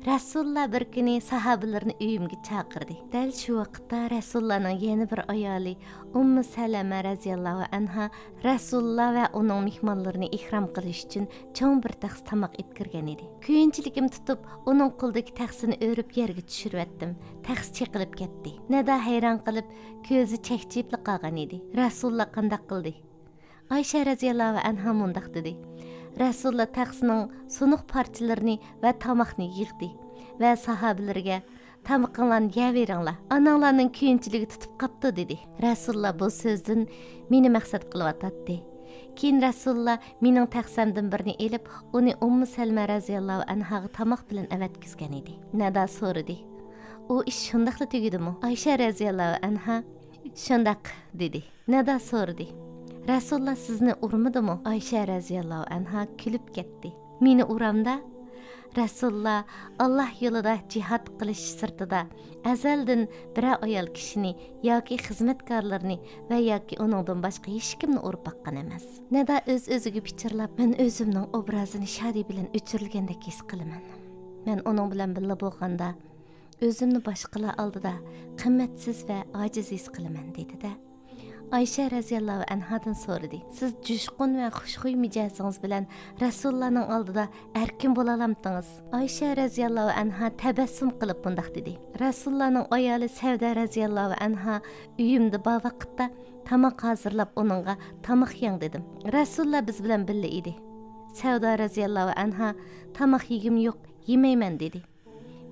Rasululloh bir kuni sahobalarni uyimga chaqirdi. Dal shu vaqtda Rasulullohning yana bir ayoli Ummu Salama raziyallohu anha Rasululloh va uning mehmonlarini ihrom qilish uchun cho'ng bir tax tamoq ib kirgan edi. Kuyinchiligim tutib, uning qo'ldagi taxsini o'rib yerga tushirib tax chiqilib ketdi. Nada hayron qilib, ko'zi chaqchib qolgan edi. Rasululloh qanday qildi? Ayşe raziyallohu anha mundaq dedi. Rasululloh taxsining sunuq parchalarini va tomoqni yig'di va sahobalarga tamoqlarni yeveringlar. Ananglarning kuyinchiligi tutib qopti dedi. Rasululloh bu so'zdan meni maqsad qilyotdi. Keyin Rasululloh mening taxsamdan birini elib, uni Ummu Salma raziyallohu anhaga tomoq bilan avatkizgan edi. Nada so'radi. U ish shundaqla tugidimi? Ayşe raziyallohu anha shundaq dedi. Nada so'radi. Rasululloh sizni urmadimi? Ayşe raziyallohu anha kulib ketdi. Meni uramda Rasululloh Allah yo'lida jihad qilish sirtida azaldan bir ayol kishini yoki xizmatkorlarni va yoki uningdan boshqa hech kimni urib boqqan emas. Nada o'z-o'ziga pichirlab, men o'zimning obrazini Shadi bilan o'chirilgandek his qilaman. Men uning bilan birga bo'lganda o'zimni boshqalar oldida qimmatsiz va ojiz his qilaman dedi-da. Ayşe raziyallohu anhadan so'radi. Siz jushqun va xushxuy mijozingiz bilan Rasulullohning oldida erkin bo'la olamdingiz? Ayşe raziyallohu anha tabassum qilib bundaq dedi. Rasulullohning ayoli Savda raziyallohu anha uyimda bor vaqtda tamoq hozirlab uningga tamoq yeng dedim. Rasululloh biz bilan birga edi. Savda raziyallohu anha tamoq yegim yo'q, yemayman dedi.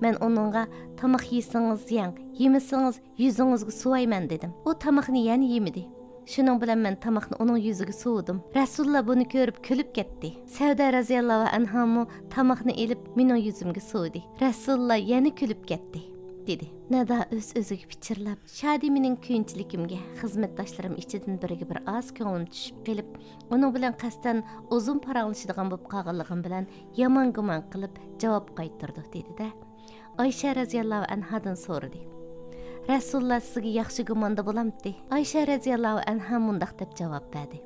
Мен оныңға тамақ yesіңіз yeң, yemesіңіз yüzіңізге suvayman dedim. O tamaqni yana yemedi. Şunun bilan men tamaqni onun yüzüge suvdim. Rasulullah bunu görüp külüp ketdi. Savda raziyallahu anha tamaqni elip mening yüzümge suvdi. Rasulullah yana külüp ketdi, dedi. Nada öz-özüge pichirlab, shadi mening kuyinchiligimga xizmatdoshlarim ichidan biriga bir oz ko'nglim tushib qelib, uning bilan qasdan uzun paranglashadigan bo'lib qolganligim bilan yomon gumon qilib javob qaytardi, dedi-da. Oysha raziyallahu anhadan so'radi. Rasulullah sizga yaxshi gumonda bo'lamdi. Oysha raziyallahu anha mundaq deb javob berdi.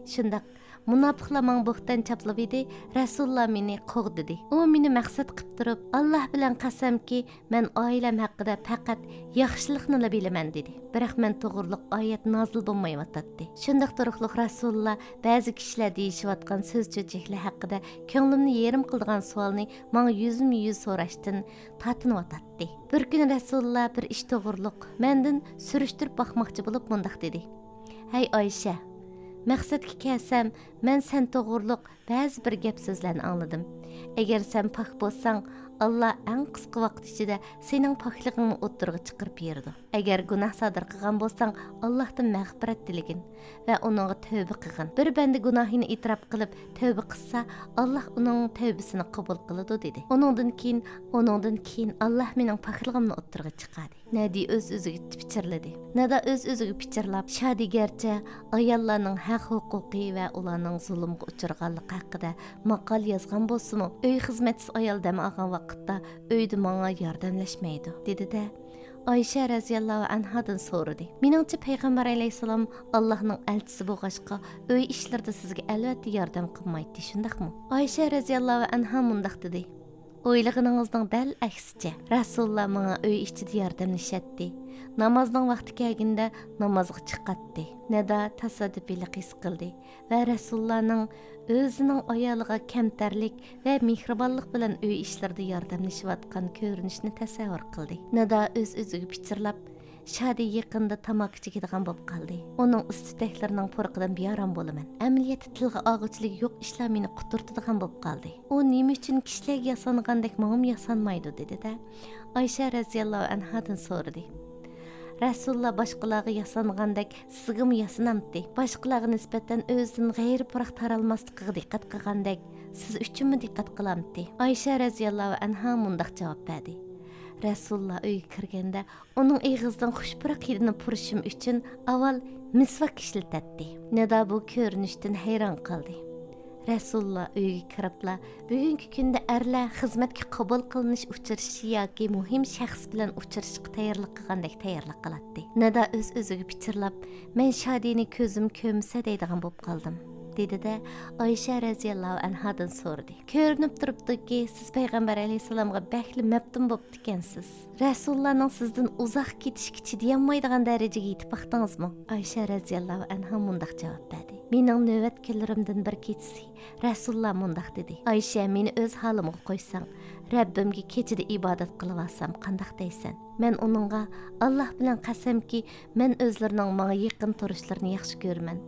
Shundaq munofiqlar men bo'xtan chaplab edi. Rasulullah meni qo'g'didi. U meni maqsad qilib turib, Alloh bilan qasamki, men oilam haqida faqat yaxshilikni bilaman dedi. Biroq men to'g'riliq oyat nozil bo'lmayotdi. Shundaq turuqliq Rasulullah ba'zi kishilar deyishayotgan so'z cho'chaklar haqida ko'nglimni yerim qildigan savolni menga yuzma-yuz so'rashdan tatinayotdi. Bir kun Rasulullah bir ish to'g'riliq mendan surishtirib boqmoqchi bo'lib mundaq dedi. Hey Oysha, maqsadga kelsam, men sen to'g'riliq ba'zi bir gap so'zlarni angladim. Agar sen pok bo'lsang, Allah eng qisqa vaqt ichida sening pokligingni o'ttirg'i chiqarib berdi. Agar gunoh sodir qilgan bo'lsang, Allohdan mag'firat tiligin va uningga tavba qilgin. Bir banda gunohini e'tirof qilib tavba qilsa, Alloh uning tavbasini qabul qiladi dedi. Uningdan keyin Alloh mening pokligimni o'ttirg'i chiqadi. Nadi o'z-o'ziga pichirladi. Nada o'z-o'ziga pichirlab, shodigarcha ayollarning haq huquqi va ularning zulmga uchraganligi haqida maqol yozgan bo'lsa-mu, uy xizmatchisi ayol dam olgan vaqtda uyda menga yordamlashmaydi, dedi-da. Oysha raziyallahu anhadan so'radi. Meningcha payg'ambar alayhisalom Allohning elchisi bo'lg'achqa uy ishlarida sizga albatta yordam qilmaydi, shundaqmi? Oysha raziyallahu anha mundaq dedi. O'ylaganingizning dal aksicha, Rasulullah menga uy ichida yordamlashatdi. Namozning vaqti kelganda namozga chiqatdi. Nada tasadduqlik his qildi va Rasulullohning o'zining ayoliga kamtarlik va mehribonlik bilan uy ishlarida yordamlashayotgan ko'rinishni tasavvur qildi. Nada o'z-o'ziga pichirlab, shadi yaqinda tamoq chekadigan bo'lib qoldi. Uning istidaklarining purqidan beyaram bo'laman. Amaliyotda tilga og'uchiligi yo'q ishlar meni quturtadigan bo'lib qoldi. U nima uchun kishilarga yasangandek menga yasanmaydi, dedi-da. Oysha raziyallohu anhadan so'radi. Rasulullah boshqalarga yasangandek sizga yasanamdi. Boshqalarga nisbatan o'zidan g'ayri puroq taralmasligiga diqqat qilgandek siz uchunmi diqqat qilamdi? Oysha raziyallohu anha mundaq javob berdi. Rasulullah uyga kirganda uning eg'izidan xushpuroq hidini purishim uchun avval misvak ishlatdi. Nada bu ko'rinishdan hayron qoldi. Rasulullah uyga kiribla bugungi kunda erlar xizmatga qabul qilinish uchrashishi yoki muhim shaxs bilan uchrashishga tayyorlik qilgandek tayyorlik qiladi. Nada o'z-o'ziga pichirlab, men shodini ko'zim ko'msa deydigan bo'lib qoldim, dedi-da. Oysha raziyallohu anhadan so'radi. Ko'rinib turibdiki, siz payg'ambar alayhisalomga bakli mabdum bo'lib ekansiz. Rasulullohning sizdan uzoq ketishga chidayolmaydigan darajaga yetib baqdingizmi? Oysha raziyallohu anha mundaq javob berdi. Mening navbat kunlarimdan bir kechasi Rasululloh mundaq dedi. Oysha, meni o'z holimga qo'ysang, Rabbimga kechida ibodat qilib olsam qandaq deysan? Men uningga Alloh bilan qasamki, men o'zlarining menga yaqin turishlarini yaxshi ko'raman.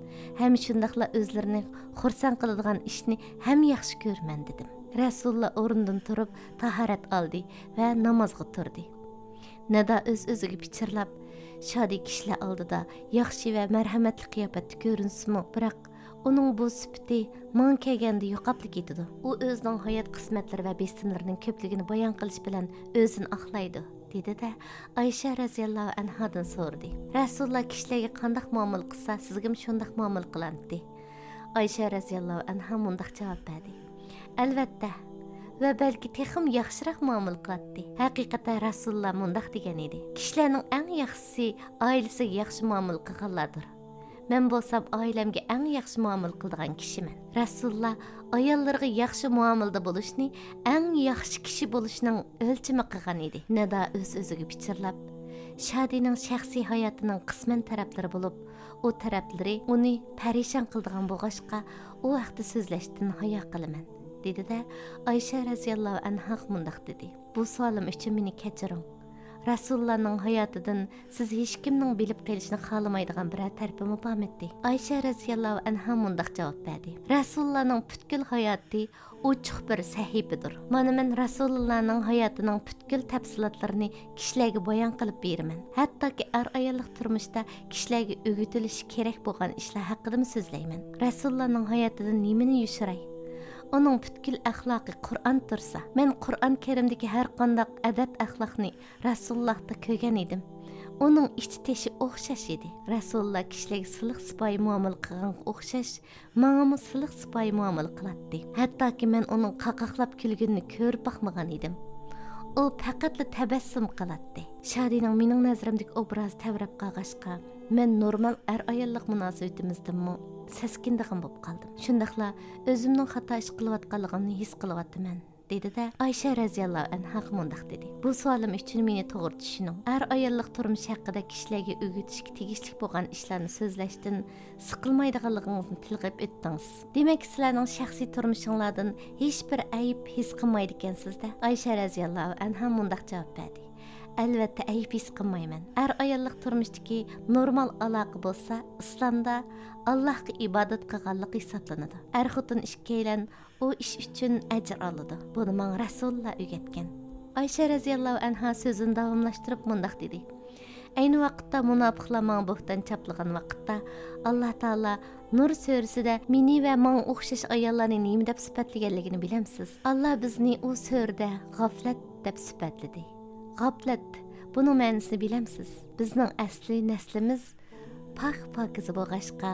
Ham shundaqla o'zlarini xursand qiladigan ishni ham yaxshi ko'raman dedim. Rasululloh o'rnidan turib tahorat oldi va namozga turdi. Nada o'z-o'ziga pichirlab, shodi kishilar oldida yaxshi va marhamatli qiyofatda ko'rinsimi, biroq uning bu sifati men kelganda yo'qolib ketdi. U o'zining hayot qismatlari va besimlarining ko'pligini bayon qilish bilan o'zini oqlaydi, dedi-da. Oysha raziyallohu anhadan so'radi. Rasululloh kishilarga qanday muomala qilsa, sizga ham shunday muomala qilamdi? Oysha raziyallohu anha mundaq javob berdi. Albatta, va balki texim yaxshiroq muomala qiladi. Haqiqatan Rasululloh mundaq degan edi. Kishilarning eng yaxshisi oilasiga yaxshi muomala qilganlardir. Men bo'lsam oilamga eng yaxshi muomala qiladigan kishiman. Rasululloh ayollarga yaxshi muomalada bo'lishni eng yaxshi kishi bo'lishning o'lchami qilgan edi. Nada o'z-o'ziga pichirlab, shodining shaxsiy hayotining qisman taraflari bo'lib, u taraflari uni parishon qiladigan bo'lg'achqa, u vaqtda so'zlashdan hayo qilaman, dedi-da. Oysha raziyallohu anha mundaq dedi. Bu savolim uchun meni kechiring. Rasulullahның hayatından siz hech kimning bilib qilishni xohlamaydigan biror tarafimi bormidi? Ayşe raziyallohu anha mundaq javob berdi. Rasulullahның butkul hayoti ochiq bir sahifadir. Mana men Rasulullahның hayotining butkul tafsilotlarini kishilarga bayon qilib beraman. Hattoki ayollik turmushda kishilarga o'rgatilishi kerak bo'lgan ishlar haqida so'zlayman. Rasulullahның hayotidan nimani yushiray? Onun butkul axloqi Qur'on tursa, men Qur'on Karimdagi har qanday adab axloqni Rasulullohda ko'rgan edim. Onun iç teşi o'xshash edi. Rasululloh kishilarga siliq sipoyi muomala qilganga o'xshash, menga siliq sipoyi muomala qiladi. Hattoki men uning qaqaqlab kulganini ko'rib boqmagan edim. U faqatla tabassum qiladi. Shodining mening nazarimdagi obraz tavrab qolg'ashqa, men normal ayollik munosabatimizdanmi saskindigan bo'lib qoldim. Shundaqla o'zimning xato ish qilayotganligimni his qilyapman. Dedi-de Ayşe raziyallohu anha mundaq dedi. Bu savolim uchun meni to'g'ri tushuning. Ayollik turmush haqida kishilarga o'rgatishga tegishli bo'lgan ishlarni so'zlashdan siqilmaydiganligingizni tilg'ab o'tdingiz. Demak, sizlarning shaxsiy turmushinglardan hech bir ayib his qilmaydi ekansizda. Ayşe raziyallohu anha mundaq javob berdi. Albatta ayib his qilmayman. Ayollik turmushdagi normal aloqa bo'lsa, islomda Allohga ibodat qilganlik hisoblanadi. Xotin ikkilan o ish uchun ajr oladi. Buni menga Rasululloh o'rgatgan. Ayşe raziyallohu anha so'zini davomlashtirib mundaq dedi. Ayni vaqtda munofiqlar menga bo'xton chaplagan vaqtda Alloh taolo Nur surasida meni va menga o'xshash ayollarni nima deb sifatlaganligini bilamsiz. Alloh bizni u surada g'aflat deb sifatladi. G'aflat, buning ma'nosini bilamsiz. Bizning asli naslimiz pak-pokiza bo'lg'ashqa,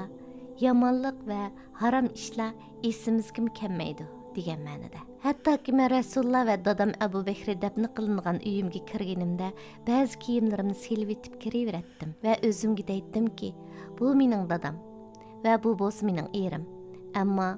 yomonlik va harom ishlar esimizga kelmaydi degan ma'noda. Hattoki men Rasululloh va dadam Abu Bakr dafn qilingan uyimga kirganimda ba'zi kiyimlarimni silib etib kiraveratdim va o'zimga aytdimki, bu mening dadam va bu bo'lsa mening erim. Ammo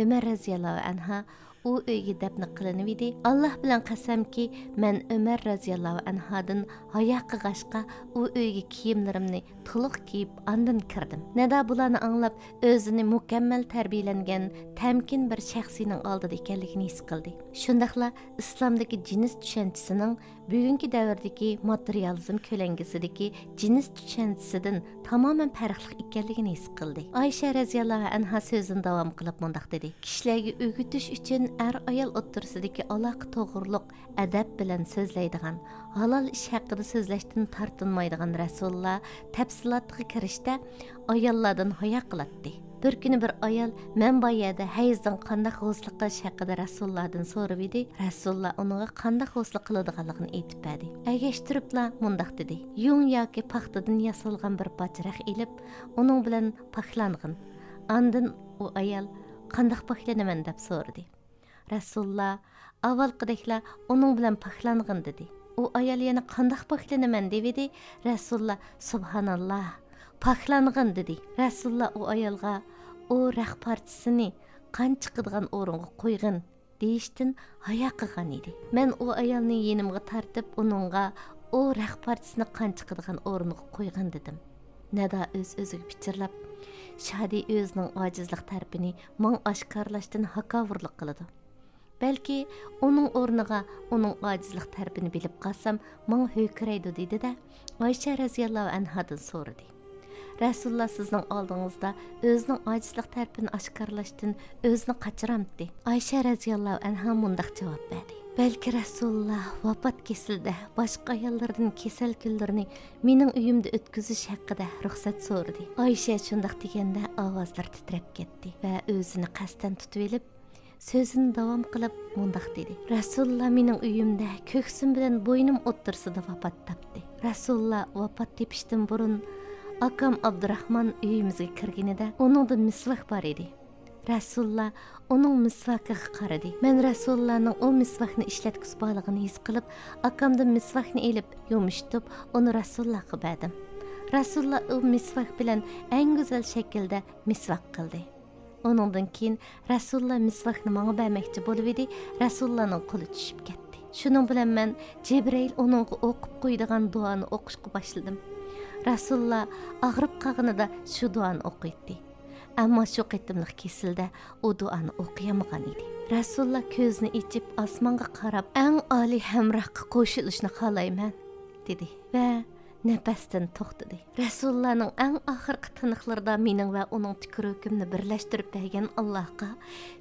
Umar raziyallohu anha u uyga dafn qilinib edi. Alloh bilan qasamki, men Umar raziyallohu anhadan hayo qilg'ashqa u uyga kiyimlarimni to'liq kiyib ondan kirdim. Nada bularni anglab o'zini mukammal tarbiyalangan tamkin bir shaxsiyning oldida ekanligini his qildi. Shundaqla islomdagi jins tushunchasining bugungi davrdagi materializm ko'langisidagi jins tushunchasidan tamoman farqli ekanligini his qildi. Ayşe raziyallohu anha so'zini davom qilib mundaq dedi. Kishilarga o'rgatish uchun ayol o'rtasidagi aloqa to'g'riliq adab bilan so'zlaydigan, halol ish haqida so'zlashdan tortinmaydigan Rasululloh tafsilotga kirishda ayollardan hayo qiladi. Bir kuni bir ayol men bu yerda hayzdan qanday g'usl qilish haqida Rasulullohdan so'rab edi. Rasululloh unga qanday g'usl qiladiganligini aytib berdi. Agashtiribla mundaq dedi. Yung yoki paxtadan yasalgan bir parcha ilib, uning bilan paxlangin. Ondan u ayol qanday paxlanaman deb so'radi. Rasululloh avvalgideklar uning bilan paxlangin dedi. U ayol yana qanday paxlanaman dedi. Rasululloh subhanalloh paxlangin dedi. Rasululloh u ayolga o raq parchisini qan chiqadigan o'ringa qo'ygin deyishdan hayo qilgan edi. Men u ayolni yenimga tortib uningga o raq parchisini qan chiqadigan o'ringa qo'ygin dedim. Nada o'z-o'ziga pichirlab, Shadi o'zining ojizlik tarafini men oshkorlashdan haqovrlik qiladi. Balki uning o'rniga uning ojizlik tarafini bilib qolsam, men ho'kiraydi dedi-da, Ayşe raziyallohu anhadan so'radi. Rasululloh sizning oldingizda o'zining ojizlik tarafini oshkorlashdan o'zini qachiramdi. Ayşe raziyallohu anha mundaq javob berdi. Balki Rasululloh vafot kesildi, boshqa ayollardan kesal kunlarini mening uyimda o'tkazish haqida ruxsat so'radi. Ayşe shundaq deganda ovozlar titrab ketdi va o'zini qasddan tutib olib so'zini davom qilib mundaq dedi. Rasululloh mening uyimda ko'ksim bilan bo'ynim o'ttirsida vafot topdi. Rasululloh vafot tepishdan burun akam Abdurahmon uyimizga kirganida uningda misvaq bor edi. Rasululloh uning misvaqiga qaradi. Men Rasulullohning o misvaqni ishlatgisi borligini his qilib, akamdan misvaqni elib, yumshatib, uni Rasulullohga berdim. Rasululloh o misvaq bilan eng go'zal shaklda misvaq qildi. Onundan keyin Rasululloh misvaqni menga bermoqchi bo'lib edi. Rasulullohning qo'li tushib ketdi. Shuning bilan men Jibril uningga o'qib qo'ydigan duoni o'qishga boshladim. Rasululloh og'rib qolganida shu duoni o'qiydi. Ammo shu qitimliq kesildi, u duoni o'qiyamagan edi. Rasululloh ko'zini ochib osmonga qarab, "Eng oliy hamrohga qo'shilishni xohlayman" dedi və nəfəsdən toxtadı. Rəsulullanın ən axırqı tınıqlarında mening və onun tükürükümni birləşdirib bergan Allahqa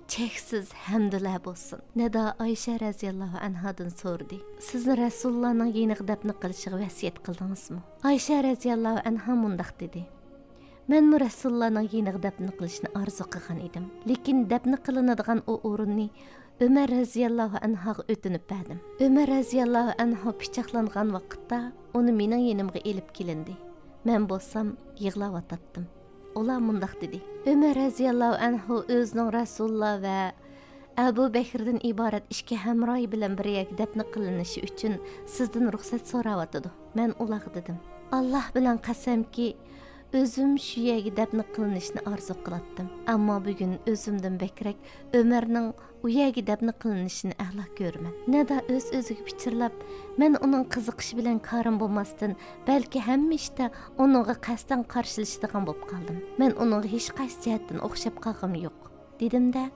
cheksiz hamdlar bo'lsin. Nida Ayşə radhiyallohu anhadan so'rdi. Sizni Rəsulullanın yeniq dəfn qilishigə vəsiyyət qildingizmi? Ayşə radhiyallohu anha mundaq dedi. Mən Rəsulullanın yeniq dəfn qilishni arzu qilgan edim. Lekin dəfn qilinadigan o o'rinni Ömer raziyallohu anhaga o'tinib berdim. Ömer raziyallohu anhu pichoqlangan vaqtda uni mening yenimga elib kelindi. Men bo'lsam yig'lab atatdim. Ular mundaq dedi. Ömer raziyallohu anhu o'zining Rasululloh va Abu Bakrdan iborat ikki hamroyi bilan birga dafn qilinishi uchun sizdan ruxsat so'rayotdi. Men ularga dedim. Alloh bilan qasamki, özüm shu yerga dafn qilinishni arzu qilatdim. Ammo bugun o'zimdan bekrak Ömerning u yerga dafn qilinishini a'lo ko'raman. Nada o'z-o'ziga pichirlab, men uning qiziqishi bilan korim bo'lmasdan, balki hamma ishda uningga qasddan qarshilashadigan bo'lib qoldim. Men uningga hech qaysi jihatdan o'xshab qolg'im yo'q, dedim-da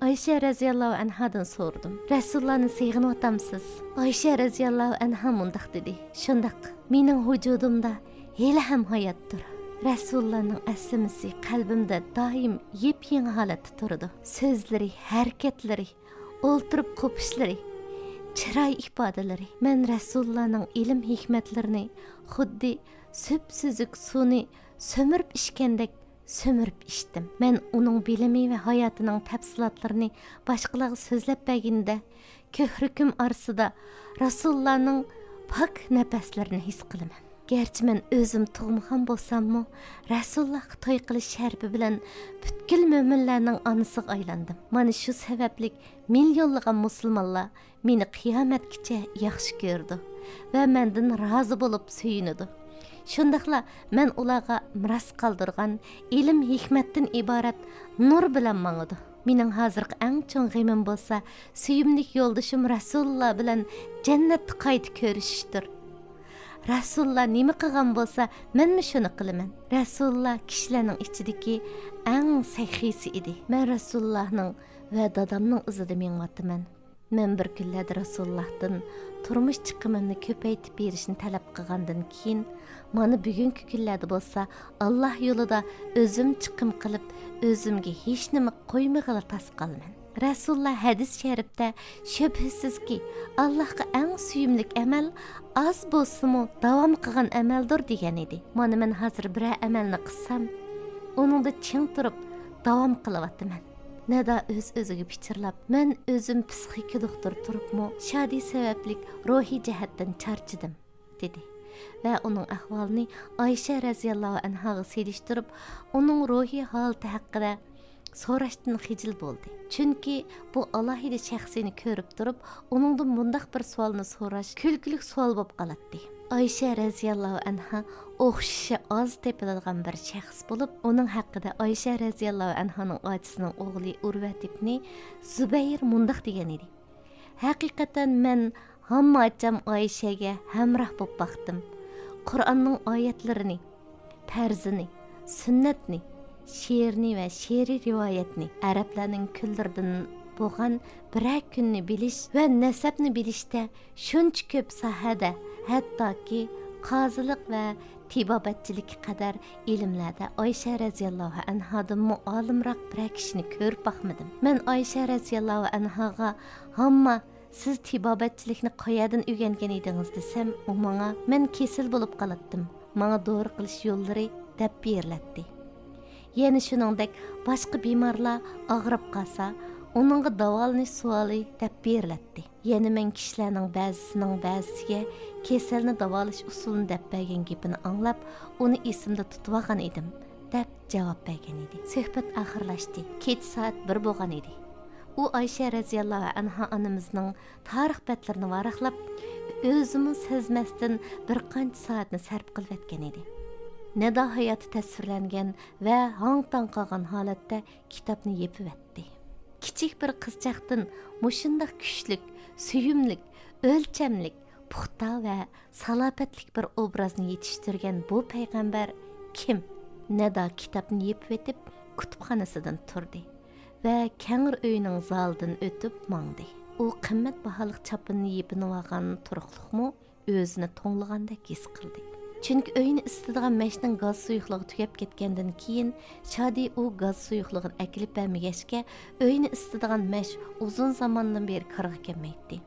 Ayşə radhiyallohu anhadan so'rdim. Rasulullohni sevg'inyapsiz? Ayşə radhiyallohu anha mundaq dedi. Shundaq, mening vujudimda hali ham hayotdir. Rasulullohning aslimisi qalbimda doim yep-yangi holatda turadi. So'zlari, harakatlari, o'ltirib qo'pishlari, chiroy ifodalari. Men Rasulullohning ilm hikmatlarini xuddi sup-suzuk suvni so'mirib ichgandek sömürüp içtim. Men onun bilimi ve hayatının tafsilotlarini başqalarga so'zlab berganda ko'hrikim arsida Rasulullahning pak nafaslarini his qilaman. Gerçi men o'zim tug'magan bo'lsam-mu, Rasulullohga to'y qilish sharbi bilan butkul mo'minlarning onasiga aylandim. Mana shu sababli millionlagan musulmonlar meni qiyomatgacha yaxshi ko'rdi va mendan rozi bo'lib suyunadi. Shundaqla men ularga miras qoldirgan ilm hikmatdan iborat nur bilan mangadi. Mening hozirgi eng cho'ng g'imim bo'lsa, suyimlik yo'ldoshim Rasululloh bilan jannatni qayta ko'rishishdir. Rasululloh nima qilgan bo'lsa, menmi shuni qilaman. Rasululloh kishilarning ichidagi eng saxiysi edi. Men Rasulullohning va dadamning izida mengyapman. Men bir kunlarda Rasulullohdan turmush chiqimimni ko'paytib berishni talab qilgandan keyin mana bugungi kunlarda bo'lsa Alloh yo'lida o'zim chiqim qilib o'zimga hech nima qo'ymag'ala tasqalman. Rasululloh hadis sharifda shubhisizki Allohga eng suyimlik amal oz bo'lsa-mu davom qilgan amaldir degan edi. Mana men hozir bir amalni qilsam, uningda ching turib davom qilyapman. Nada o'z-o'ziga pichirlab, men o'zim psixika doktor turibmi, shodi sabablik ruhiy jihatdan charchidim, dedi. Va uning ahvolini Ayşə radhiyallohu anhaga selishtirib, uning ruhiy holati haqida so'rashdan xijil bo'ldi. Chunki bu alohida shaxsini ko'rib turib, uningdan bundaq bir savolni so'rash kulgulik savol bo'lib qoladi. Ayşə radhiyallohu anha o'xshashi oz tepiladigan bir shaxs bo'lib, uning haqida Ayşə radhiyallohu anhaning otasining o'g'li Urvat ibn Zubayr mundaq degan edi. Haqiqatan men hamma acham Ayşəga hamroh bo'lib baqdim. Qur'onning oyatlarini, farzini, sunnatni, she'rni va she'riy rivoyatni arablarning kullaridan bo'lgan bir kunni bilish va nasabni bilishda shuncha ko'p sohada, hattoki qozilik va tibobatchilik qadar ilmlarda Ayşə radhiyallohu anhadan muolimroq bir kishini ko'rib baqmadim. Men Ayşə radhiyallohu anhaga hamma siz tibobatchilikni qayerdan o'rgangan edingiz desam, u menga men kesel bo'lib qolatdim. Menga doğru qilish yo'llari deb beriladi. Yana shuningdek boshqa bemorlar og'rib qolsa, uningga davolanish savoli deb beriladi. Yana men kishilarning ba'zisiga kasalni davolash usulini deb bergan gapini anglab, uni esimda tutib olgan edim, deb javob bergan edi. Suhbat oxirlashdi. Kech soat 1 bo'lgan edi. U Ayşə radhiyallohu anha onamizning tarix batlarini varaqlab, o'zimiz sezmasdan bir qancha soatni sarf qilib o'tgan edi. Nada hayoti tasvirlangan va hang-tang qolgan holatda kitobni yepib o'tdi. Kichik bir qizchaqdan mushundaq kuchlik, suyumlik, o'lchamlik, puxta va salobatlik bir obrazni yetishtirgan bu payg'ambar kim? Nada kitobni yepib o'tib, kutubxonasidan turdi va kangir uyning zalidan o'tib mangdi. U qimmat baholiq chapinni yepinib olgan turuqliqmi o'zini to'ngligandek his qildi. Chunki uyni isitadigan mashning gaz suyuqligi tugab ketgandan keyin Shadi u gaz suyuqligini akilib bermagachga uyni isitadigan mash uzun zamondan beri qarg'a kelmaydi.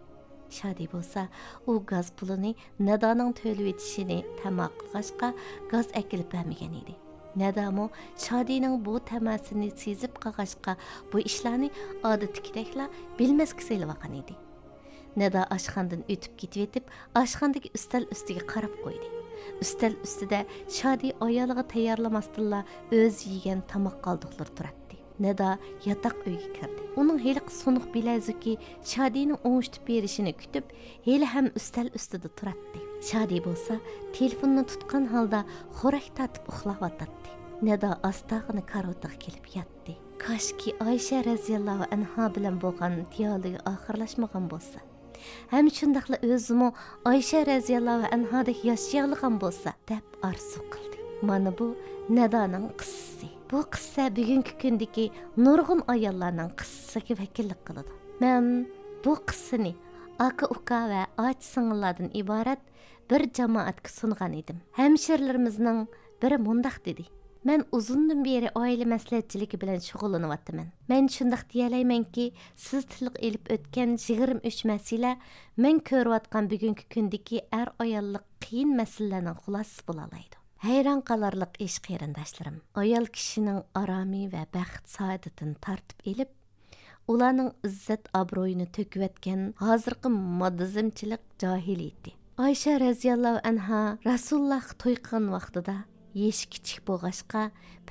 Shadi bo'lsa u gaz pulini Nadaning to'lib etishini tamom qilg'achqa gaz akilib bermagan edi. Nadamo Shadining bu tamasini sezib qolg'achqa bu ishlarni odatdagidekla bilmasga selib olgan edi. Nada oshxonadan o'tib ketib etib, oshxonadagi ustal ustiga qarab qo'ydi. Ustal ustida Shadi ayoliga tayyorlamasdilla o'z yegan tomoq qoldiqlari turardi. Nada yotoq uyga kirdi. Uning heliq sunuq bilazuki Shadining o'ng'ishib berishini kutib, heli ham ustal ustida turardi. Shadi bo'lsa, telefonni tutgan holda xo'rak tatib uxlayotdi. Nada astag'ini karotiga kelib yotdi. Kashki Oysha radhiyallohu anha bilan bo'lgan dialogi oxirlashmagan bo'lsa. Hem shundaqla o'zimi Oysha radhiyallohu anhadek yashayolgan bo'lsa deb arzu qildi. Mana bu Nadaning qissasi. Bu qissa bugungi kundagi nurg'un ayollarning qissasiga vakillik qiladi. Men bu qissani aka-uka va och-singillardan iborat bir jamoatga sungan edim. Hemşerilerimizning biri mundaq dedi. Men uzundan beri oila maslahatchiligi bilan shug'ullanyapman. Men shundaq deyalaymanki, siz tilga elib o'tgan 23 masala men ko'rayotgan bugungi kundagi ayollik qiyin masalalarning xulosasi bo'la oladi. Hayron qolarliq ish qarindoshlarim. Ayol kishining aromi va baxt saodatini tartib elib, ularning izzat obro'yini to'kiyotgan hozirgi moddizmchilik jahiliyati. Oysha radhiyallohu anha Rasululloh to'y qilgan vaqtida yesh kichik bo'lg'ashqa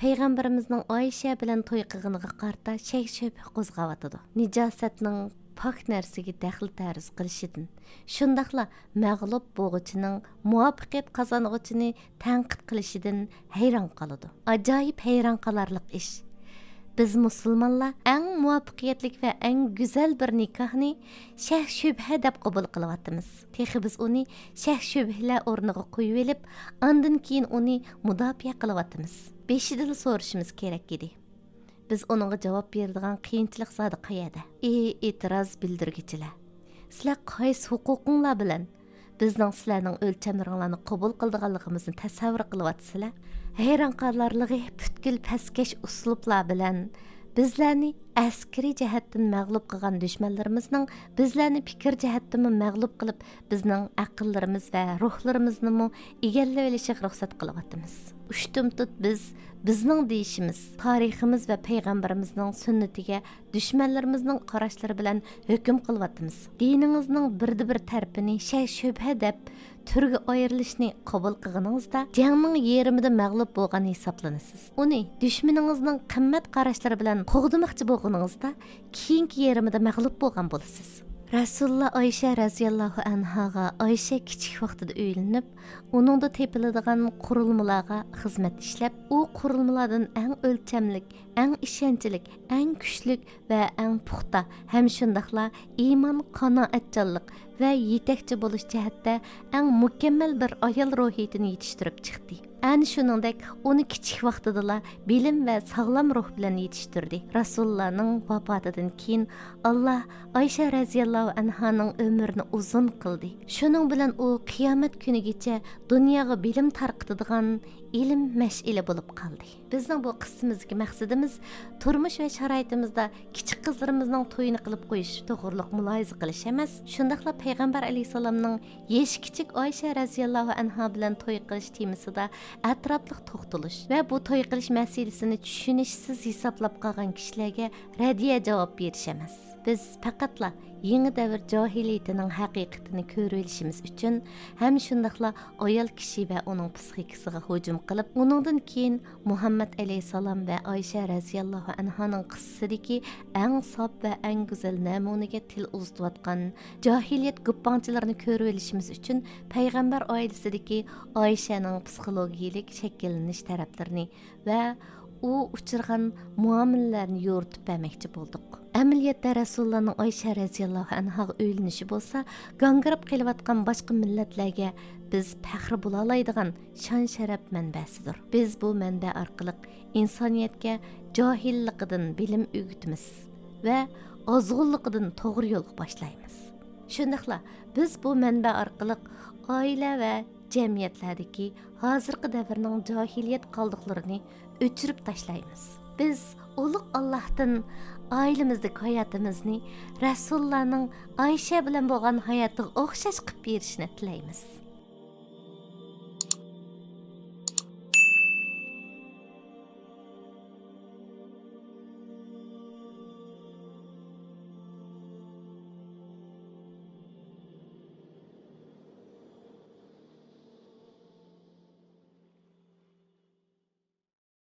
payg'ambarimizning Oysha bilan to'y qilganiga qarta shak-shubha qo'zg'avatdi. Nijosatning pak narsaga daxl tarz qilishidan, shundaqla mag'lub bo'lg'uchining muvaffaqiyat qozong'uchini tanqid qilishidan hayron qoladi. Ajoyib hayron qolarliq ish. Biz musulmonlar eng muvaffaqiyatlik va eng go'zal bir nikohni shak shubha deb qabul qilyapmiz. Texi biz uni shak shubhalar o'rniga qo'yib olib, ondan keyin uni mudofaa qilyapmiz. Beshidan so'rashimiz kerak edi. Biz onunğa javob beradigan qiyinchilik zodi qayerda? E'tiroz bildirgichilar. Sizlar qaysi huquqinglar bilan bizning sizlarning o'lchamlaringlarni qabul qildiganligimizni tasavvur qilyapsizlar? Hayron qolarligi butkul pastkash uslublar bilan bizlarni askari jihatdan mag'lub qilgan dushmanlarimizning bizlarni fikr jihatdan mag'lub qilib, bizning aqllarimiz va ruhlarimizni egallab olishiga ruxsat qilyapmiz. Ushtumtut bizning deyishimiz, tariximiz va payg'ambarimizning sunnatiga dushmanlarimizning qarashlari bilan hukm qilyapmiz. Diningizning birda-bir tarafini shay shubha deb turga ayrilishni qabul qilganingizda jangning yerimida mag'lub bo'lgan hisoblanasiz. Uni dushmaningizning qimmat qarashlari bilan qo'g'dimoqchi bo'lganingizda keyingi yerimida mag'lub bo'lgan bo'lasiz. Rasululloh Oysha radhiyallohu anhaga Oysha kichik vaqtida uylanib, uningda tepiladigan qurilmalarga xizmat ishlab, u qurilmalardan eng o'lchamlik, eng ishonchlik, eng kuchlik va eng puxta, ham shundaqla iymon, qanoatchanlik va yetakchi bo'lish jihatda eng mukammal bir ayol ruhiyatini yetishtirib chiqdi. Ani shuningdek, uni kichik vaqtida bilim va sog'lom ruh bilan yetishtirdi. Rasulullohning vafotidan keyin Alloh Oysha radhiyallohu anhaning umrini uzun qildi. Shuning bilan u qiyomat kunigacha dunyoga bilim tarqatadigan ilm mash'ili bo'lib qoldi. Bizning bu qismimizga maqsadimiz turmush va sharoitimizda kichik qizlarimizning to'yini qilib qo'yish to'g'riliq mulohaza qilish emas, shundaqla payg'ambar alayhisalomning yesh kichik Oysha radhiyallohu anha bilan to'y qilish temasida atrofliq to'xtalish va bu to'y qilish masalasini tushunishsiz hisoblab qolgan kishilarga radiya javob berish emas. Biz faqatla yangi davr jahiliyatining haqiqatini ko'rib olishimiz uchun ham shundaqla ayol kishi va uning psixikasiga hujum qilib, uningdan keyin Muhammad alayhisalom va Oysha radhiyallohu anhaning qissasidagi eng sof va eng go'zal namunaga til uzatayotgan jahiliyat guppangchilarini ko'rib olishimiz uchun payg'ambar oilasidagi Oyshaning psixologiyalik shakllanish taraflarini va u uchirgan muomalalarni yo'ritib bermoqchi bo'ldik. Amaliyotda Rasulullohning Oysha radhiyallohu anhaga uylanishi bo'lsa, gangirab kelayotgan boshqa millatlarga biz faxr bo'la oladigan shon-sharaf manbasidir. Biz bu manba orqali insoniyatga johilligidan bilim o'rgatamiz va ozg'unligidan to'g'ri yo'lga boshlaymiz. Shundaqla biz bu manba orqali oila va jamiyatlardagi hozirgi davrning johiliyat qoldiqlarini o'chirib tashlaymiz. Biz ulug' Allohdan oilamizdagi hayotimizni Rasulullohning Oysha bilan bo'lgan hayotiga o'xshash qilib berishni tilaymiz.